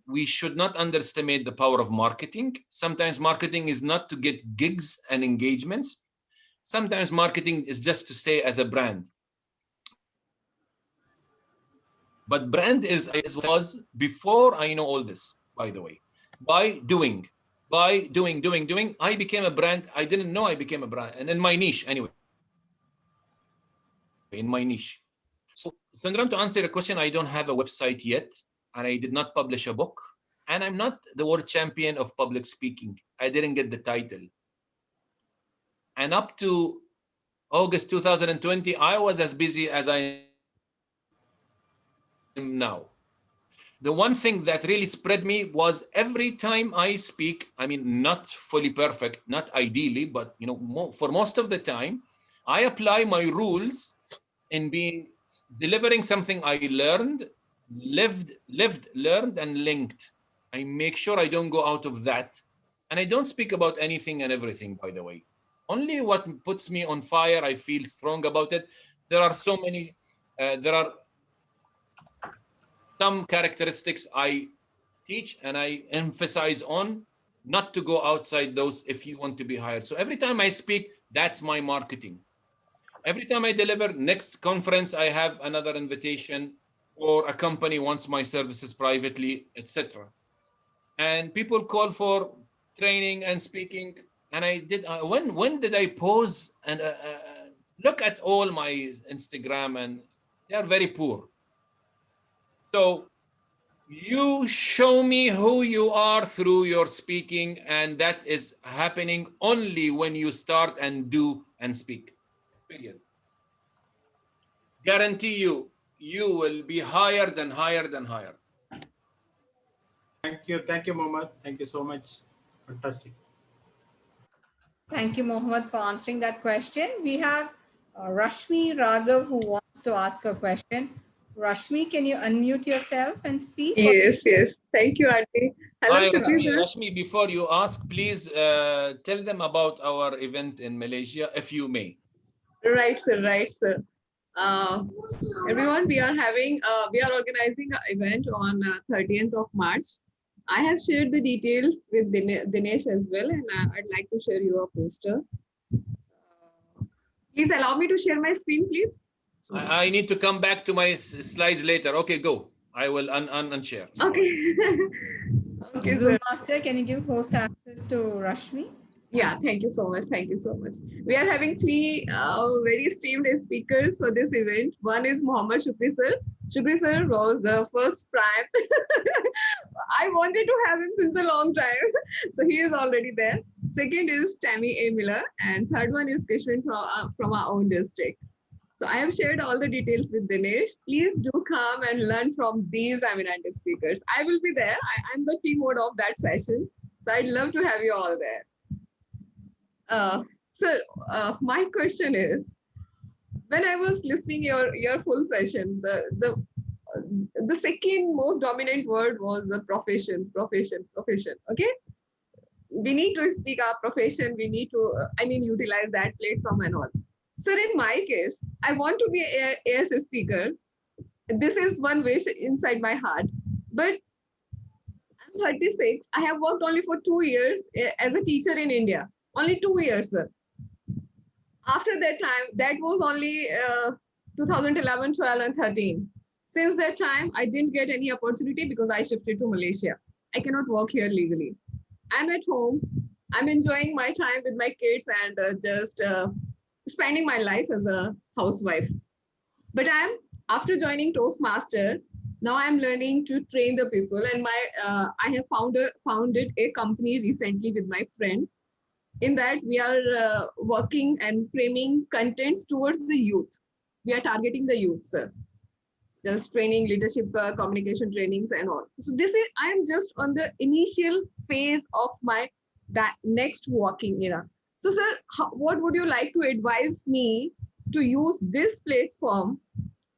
we should not underestimate the power of marketing. Sometimes marketing is not to get gigs and engagements. Sometimes marketing is just to stay as a brand. But brand was before I know all this, by the way. By doing, I became a brand. I didn't know I became a brand. And in my niche, anyway. In my niche. So, Sandram, to answer your question, I don't have a website yet, and I did not publish a book, and I'm not the world champion of public speaking. I didn't get the title. And up to August 2020, I was as busy as I am now. The one thing that really spread me was every time I speak, I mean, not fully perfect, not ideally, but for most of the time, I apply my rules in delivering something I learned, lived, learned, and linked. I make sure I don't go out of that. And I don't speak about anything and everything, by the way. Only what puts me on fire, I feel strong about it. There are so many, there are some characteristics I teach and I emphasize on, not to go outside those if you want to be hired. So every time I speak, that's my marketing. Every time I deliver, next conference, I have another invitation, or a company wants my services privately, etc. And people call for training and speaking. And I did, when did I pause and look at all my Instagram, and they are very poor. So you show me who you are through your speaking, and that is happening only when you start and do and speak. Period. Guarantee you, you will be higher than higher than higher. Thank you, Mohammad. Thank you so much. Fantastic. Thank you, Mohammad, for answering that question. We have Rashmi Raghav who wants to ask a question. Rashmi, can you unmute yourself and speak? Yes. Thank you, Auntie. Hello, Hi, Shukri, sir. Rashmi, before you ask, please tell them about our event in Malaysia, if you may. Right, sir. Everyone, we are organizing an event on 30th of March. I have shared the details with Dinesh as well, and I'd like to share you a poster. Please allow me to share my screen, please. I need to come back to my slides later. Okay, go. I will unshare. Okay. Okay, Zoom sir. Master, can you give host access to Rashmi? Yeah, thank you so much. We are having three very esteemed speakers for this event. One is Mohamed Shukri, sir. Shukri, sir, was the first prime. I wanted to have him since a long time. So he is already there. Second is Tammy A. Miller. And third one is Kishwin from our own district. So I have shared all the details with Dinesh. Please do come and learn from these eminent speakers. I will be there. I'm the keynote of that session. So I'd love to have you all there. Sir, my question is, when I was listening your full session, the second most dominant word was the profession. Okay, we need to speak our profession. We need to, utilize that platform and all. Sir, in my case, I want to be an AS speaker. This is one wish inside my heart. But I'm 36. I have worked only for 2 years as a teacher in India. Only 2 years, sir. After that time, that was only 2011, 12, and 13. Since that time, I didn't get any opportunity because I shifted to Malaysia. I cannot work here legally. I'm at home. I'm enjoying my time with my kids and just spending my life as a housewife. But after joining Toastmaster, now I'm learning to train the people. And I have founded a company recently with my friend. in that we are working and framing contents towards the youth. We are targeting the youth, sir. Just training, leadership, communication trainings and all. So this is, I am just on the initial phase of my next working era. So sir, what would you like to advise me to use this platform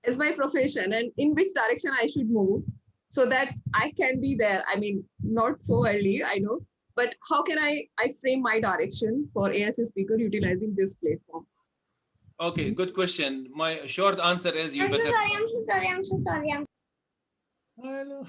as my profession, and in which direction I should move so that I can be there? I mean, not so early, I know, but how can I frame my direction for AS speaker utilizing this platform? Okay, good question. My short answer is you better. I'm so sorry. Hello.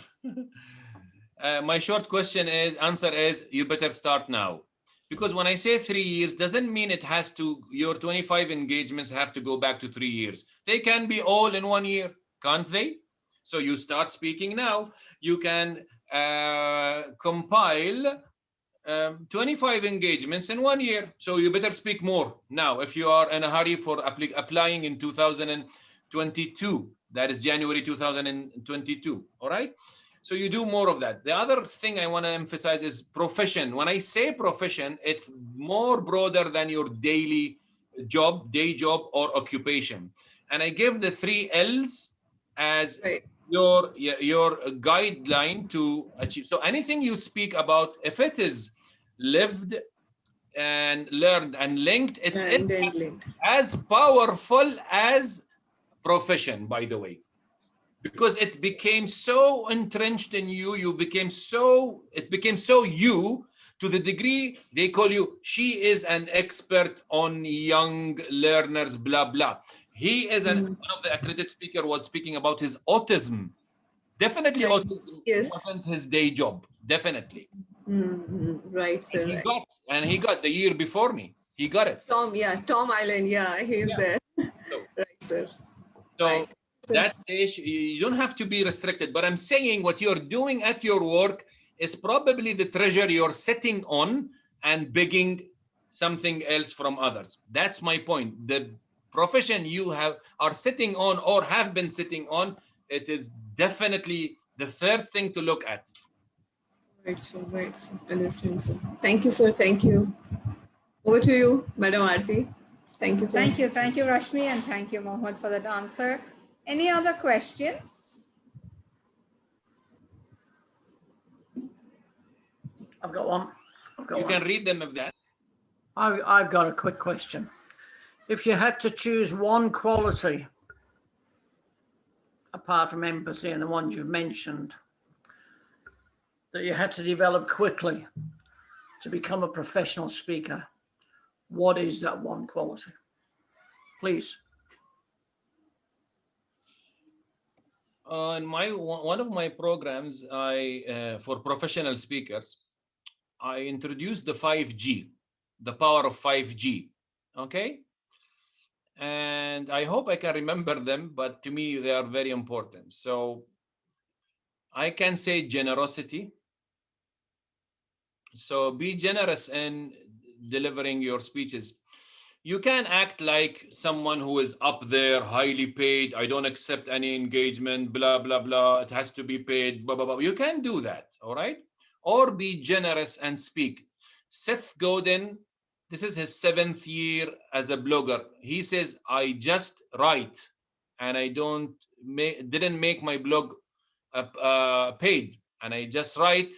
My short answer is you better start now. Because when I say 3 years, doesn't mean it has to, your 25 engagements have to go back to 3 years. They can be all in 1 year, can't they? So you start speaking now. You can compile 25 engagements in 1 year. So you better speak more now if you are in a hurry for applying in 2022. That is January 2022. All right. So you do more of that. The other thing I want to emphasize is profession. When I say profession, it's more broader than your daily job, day job, or occupation. And I give the 3 L's as your guideline to achieve. So anything you speak about, if it is lived and learned and linked, it is as powerful as profession, by the way. Because it became so entrenched in you, it became so you, to the degree they call you, she is an expert on young learners, blah, blah. He is one of the accredited speaker was speaking about his autism. Definitely autism wasn't his day job, definitely. Right, sir. He got the year before me. He got it. Tom Island, he's there. Right, sir. So right. That you don't have to be restricted, but I'm saying what you're doing at your work is probably the treasure you're sitting on and begging something else from others. That's my point. The profession you are sitting on or have been sitting on, it is definitely the first thing to look at. Right, sir. Right, sir. Understand, sir. Thank you, sir. Thank you. Over to you, Madam Aarti. Thank you, sir. Thank you, Rashmi, and thank you, Mohammed, for that answer. Any other questions? I've got one. You can read them if that. I've got a quick question. If you had to choose one quality, apart from empathy and the ones you've mentioned, that you had to develop quickly to become a professional speaker, what is that one quality? Please. In one of my programs, for professional speakers, I introduced the 5G, the power of 5G. Okay, and I hope I can remember them, but to me they are very important. So I can say generosity. So be generous in delivering your speeches. You can act like someone who is up there, highly paid. I don't accept any engagement, blah, blah, blah. It has to be paid, blah, blah, blah. You can do that, all right? Or be generous and speak. Seth Godin, this is his 7th year as a blogger. He says, I just write and I didn't make my blog paid. And I just write,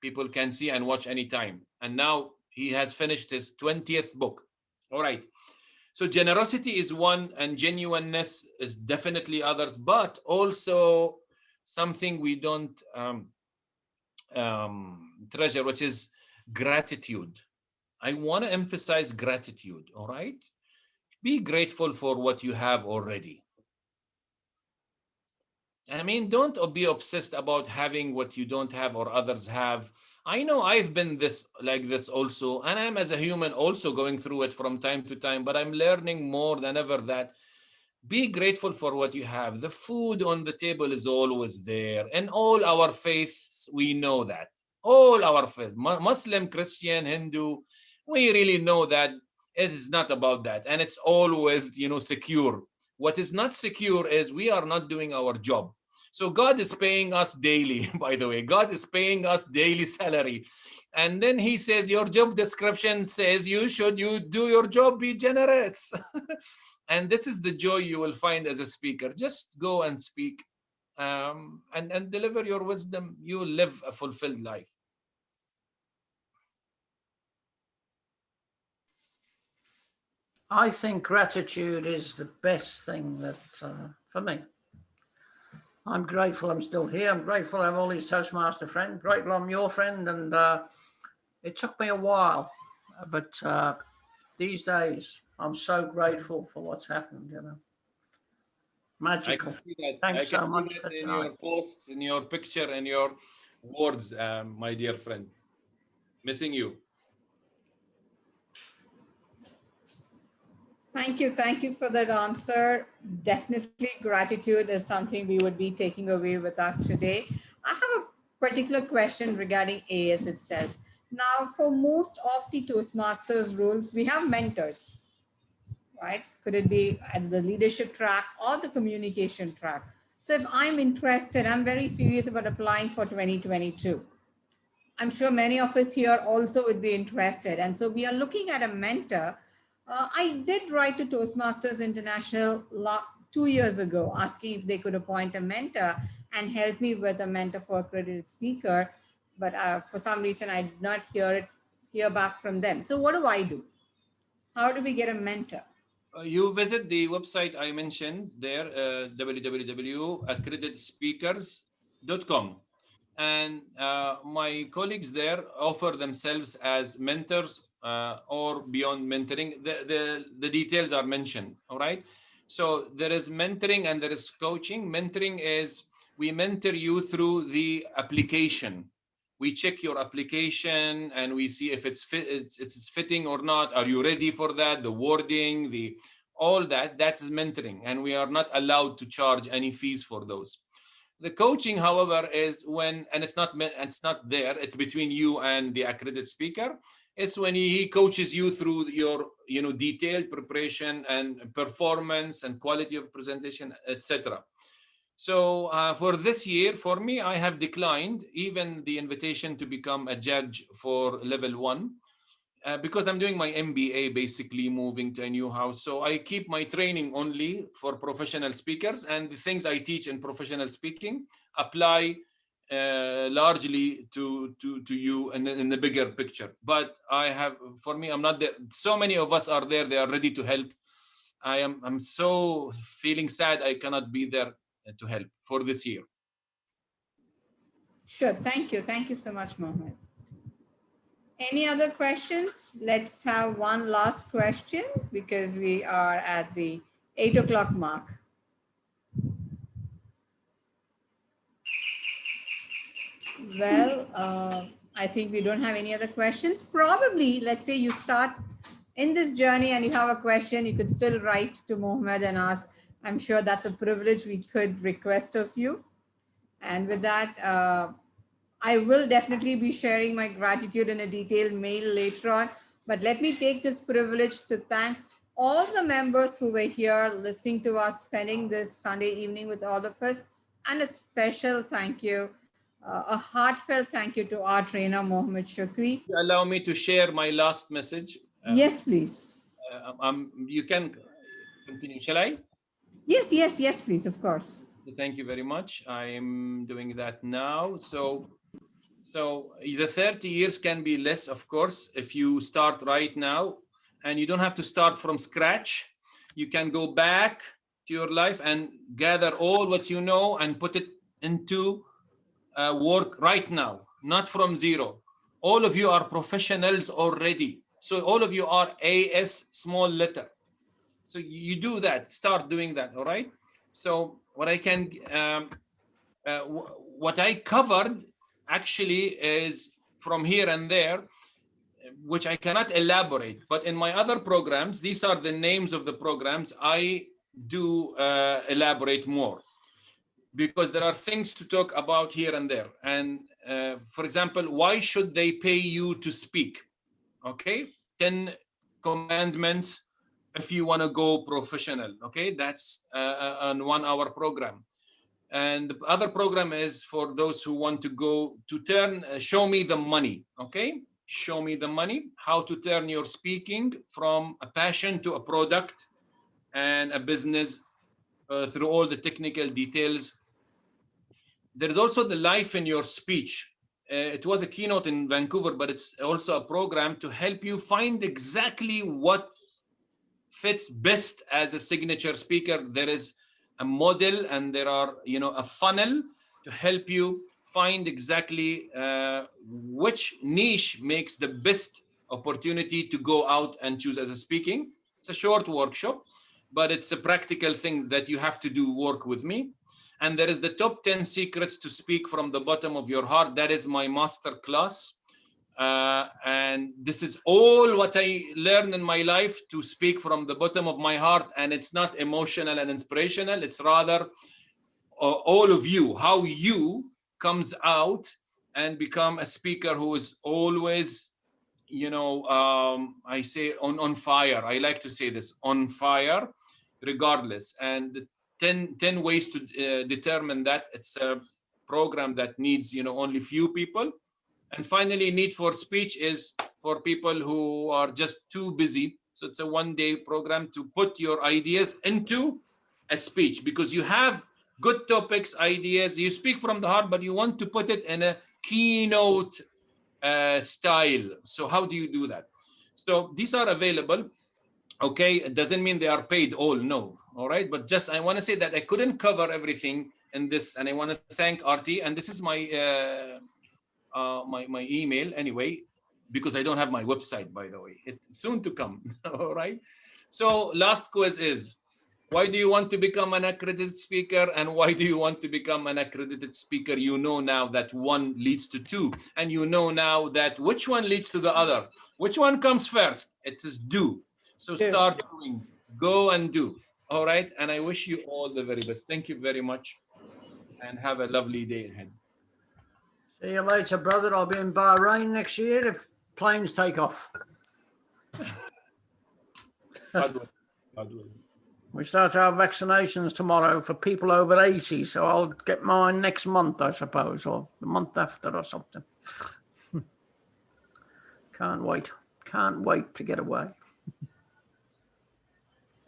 people can see and watch anytime. And now he has finished his 20th book. All right. So generosity is one, and genuineness is definitely others, but also something we don't treasure, which is gratitude. I want to emphasize gratitude. All right. Be grateful for what you have already. I mean, don't be obsessed about having what you don't have or others have. I know I've been like this also, and I'm as a human also going through it from time to time, but I'm learning more than ever that be grateful for what you have. The food on the table is always there. And all our faiths, we know that. All our faiths, Muslim, Christian, Hindu, we really know that it is not about that. And it's always, secure. What is not secure is we are not doing our job. So God is paying us daily, by the way. God is paying us daily salary. And then he says, your job description says you do your job, be generous. And this is the joy you will find as a speaker. Just go and speak and deliver your wisdom. You will live a fulfilled life. I think gratitude is the best thing that, for me. I'm grateful I'm still here. I'm grateful I have all these Toastmaster friends. Grateful I'm your friend. And it took me a while, but these days I'm so grateful for what's happened, you know. Magical. I can see that. Thanks I can so much see for that in tonight. your posts, in your picture, and your words, my dear friend. Missing you. Thank you for that answer. Definitely gratitude is something we would be taking away with us today. I have a particular question regarding AS itself. Now, for most of the Toastmasters roles, we have mentors, right? Could it be at the leadership track or the communication track? So if I'm interested, I'm very serious about applying for 2022. I'm sure many of us here also would be interested. And so we are looking at a mentor. I did write to Toastmasters International 2 years ago, asking if they could appoint a mentor and help me with a mentor for accredited speaker. But for some reason, I did not hear back from them. So what do I do? How do we get a mentor? You visit the website I mentioned there, www.accreditedspeakers.com. And my colleagues there offer themselves as mentors or beyond mentoring. The details are mentioned, all right? So there is mentoring and there is coaching. Mentoring is we mentor you through the application. We check your application and we see if it's fitting or not. Are you ready for that? The wording, all that's mentoring, and we are not allowed to charge any fees for those. The coaching, however, is when, and it's not there, it's between you and the accredited speaker. It's when he coaches you through your detailed preparation and performance and quality of presentation, etc. So for this year, for me, I have declined even the invitation to become a judge for level 1 because I'm doing my MBA, basically moving to a new house. So I keep my training only for professional speakers, and the things I teach in professional speaking apply largely to you in the bigger picture. But for me, I'm not there. So many of us are there. They are ready to help. I'm so feeling sad I cannot be there to help for this year. Sure. Thank you. Thank you so much, Mohamed. Any other questions? Let's have one last question because we are at the 8 o'clock mark. Well, I think we don't have any other questions. Probably, let's say you start in this journey and you have a question, you could still write to Mohamed and ask. I'm sure that's a privilege we could request of you. And with that, I will definitely be sharing my gratitude in a detailed mail later on. But let me take this privilege to thank all the members who were here listening to us, spending this Sunday evening with all of us. And a special thank you, a heartfelt thank you to our trainer, Mohamed Shukri. Allow me to share my last message. Yes, please. You can continue. Shall I? Yes, please, of course. Thank you very much. I am doing that now. So the 30 years can be less, of course, if you start right now, and you don't have to start from scratch. You can go back to your life and gather all what you know and put it into work right now, not from zero. All of you are professionals already. So all of you are AS small letter. So you do that, start doing that, all right? So what I can, what I covered actually is from here and there, which I cannot elaborate, but in my other programs, these are the names of the programs, I do elaborate more because there are things to talk about here and there. And for example, why should they pay you to speak? Okay, 10 commandments if you want to go professional. Okay, that's a 1 hour program. And the other program is for those who want to go to turn, show me the money, okay? Show me the money, how to turn your speaking from a passion to a product and a business through all the technical details. There's also the life in your speech. It was a keynote in Vancouver, but it's also a program to help you find exactly what fits best as a signature speaker. There is a model and there are, a funnel to help you find exactly which niche makes the best opportunity to go out and choose as a speaking. It's a short workshop, but it's a practical thing that you have to do work with me. And there is the top 10 secrets to speak from the bottom of your heart. That is my master class. And this is all what I learned in my life to speak from the bottom of my heart. And it's not emotional and inspirational. It's rather all of you, how you comes out and become a speaker who is always, I say on fire. I like to say this, on fire, regardless. And the 10 ways to determine that. It's a program that needs, only few people. And finally, Need for Speech is for people who are just too busy. So it's a one-day program to put your ideas into a speech, because you have good topics, ideas, you speak from the heart, but you want to put it in a keynote style. So how do you do that? So these are available. Okay, it doesn't mean they are paid all, no. All right, but just I want to say that I couldn't cover everything in this, and I want to thank RT. And this is my my email anyway, because I don't have my website, by the way. It's soon to come. All right. So last quiz is, why do you want to become an accredited speaker, and why do you want to become an accredited speaker? You know now that one leads to two, and you know now that which one leads to the other. Which one comes first? It is do. So start doing, go and do. All right. And I wish you all the very best. Thank you very much, and have a lovely day ahead. See you later, brother. I'll be in Bahrain next year if planes take off. God will. God will. We start our vaccinations tomorrow for people over 80, so I'll get mine next month, I suppose, or the month after or something. Can't wait. Can't wait to get away.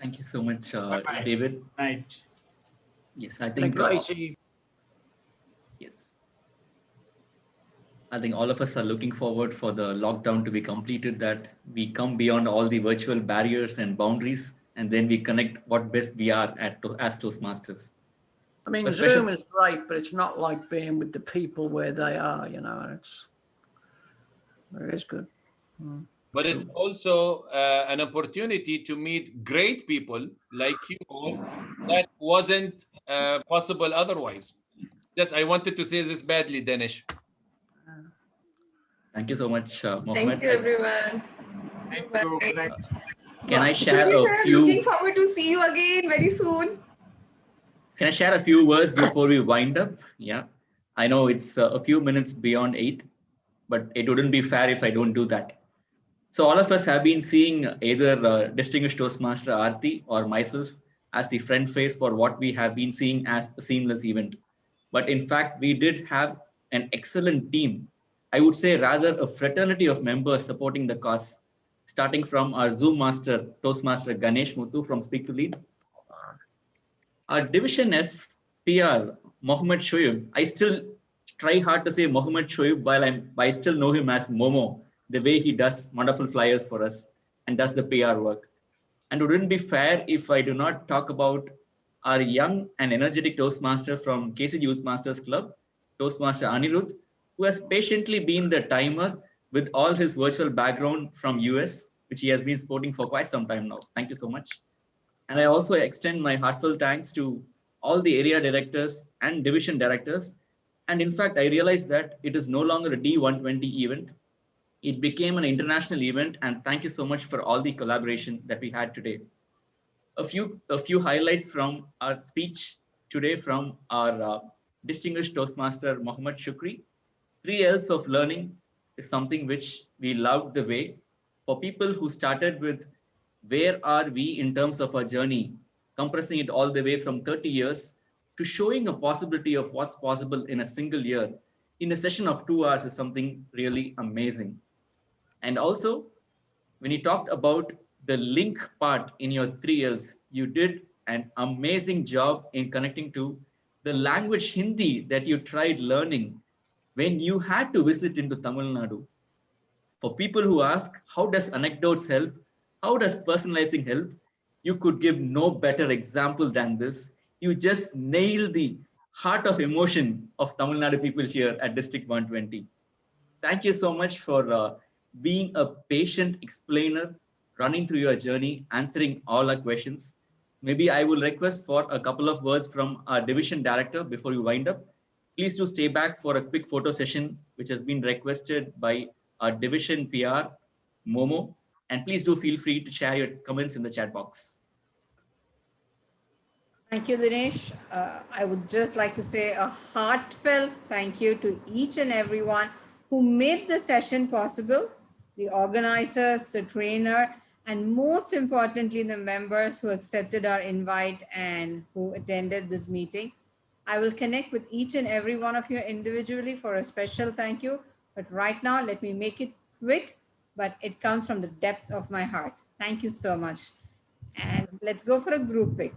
Thank you so much, David. Right. Yes, I think yes. I think all of us are looking forward for the lockdown to be completed, that we come beyond all the virtual barriers and boundaries, and then we connect what best we are as Toastmasters. I mean, Zoom is great, but it's not like being with the people where they are, it is good. But it's also an opportunity to meet great people like you all that wasn't possible otherwise. Yes, I wanted to say this badly, Danish. Thank you so much, Mohamed. Thank you, everyone. Thank you. Can I share a few? Looking forward to see you again very soon. Can I share a few words before we wind up? Yeah, I know it's a few minutes beyond 8, but it wouldn't be fair if I don't do that. So all of us have been seeing either Distinguished Toastmaster Aarti or myself as the front face for what we have been seeing as a seamless event. But in fact, we did have an excellent team. I would say rather a fraternity of members supporting the cause, starting from our Zoom master, Toastmaster Ganesh Muthu from Speak to Lead. Our Division F PR, Mohamed Shoaib, I still try hard to say Mohamed Shoaib while I still know him as Momo, the way he does wonderful flyers for us and does the PR work. And it wouldn't be fair if I do not talk about our young and energetic Toastmaster from KC Youth Masters Club, Toastmaster Anirudh, who has patiently been the timer with all his virtual background from US, which he has been sporting for quite some time now. Thank you so much. And I also extend my heartfelt thanks to all the area directors and division directors. And in fact, I realized that it is no longer a D120 event. It became an international event, and thank you so much for all the collaboration that we had today. A few highlights from our speech today from our distinguished Toastmaster Mohamed Shukri. 3 L's of learning is something which we loved the way. For people who started with where are we in terms of our journey, compressing it all the way from 30 years to showing a possibility of what's possible in a single year in a session of 2 hours is something really amazing. And also, when you talked about the link part in your 3Ls, you did an amazing job in connecting to the language Hindi that you tried learning when you had to visit into Tamil Nadu. For people who ask, how does anecdotes help? How does personalizing help? You could give no better example than this. You just nailed the heart of emotion of Tamil Nadu people here at District 120. Thank you so much for being a patient explainer, running through your journey, answering all our questions. Maybe I will request for a couple of words from our division director before you wind up. Please do stay back for a quick photo session, which has been requested by our division PR, Momo. And please do feel free to share your comments in the chat box. Thank you, Dinesh. I would just like to say a heartfelt thank you to each and everyone who made the session possible, the organizers, the trainer, and most importantly, the members who accepted our invite and who attended this meeting. I will connect with each and every one of you individually for a special thank you. But right now, let me make it quick, but it comes from the depth of my heart. Thank you so much. And let's go for a group pic.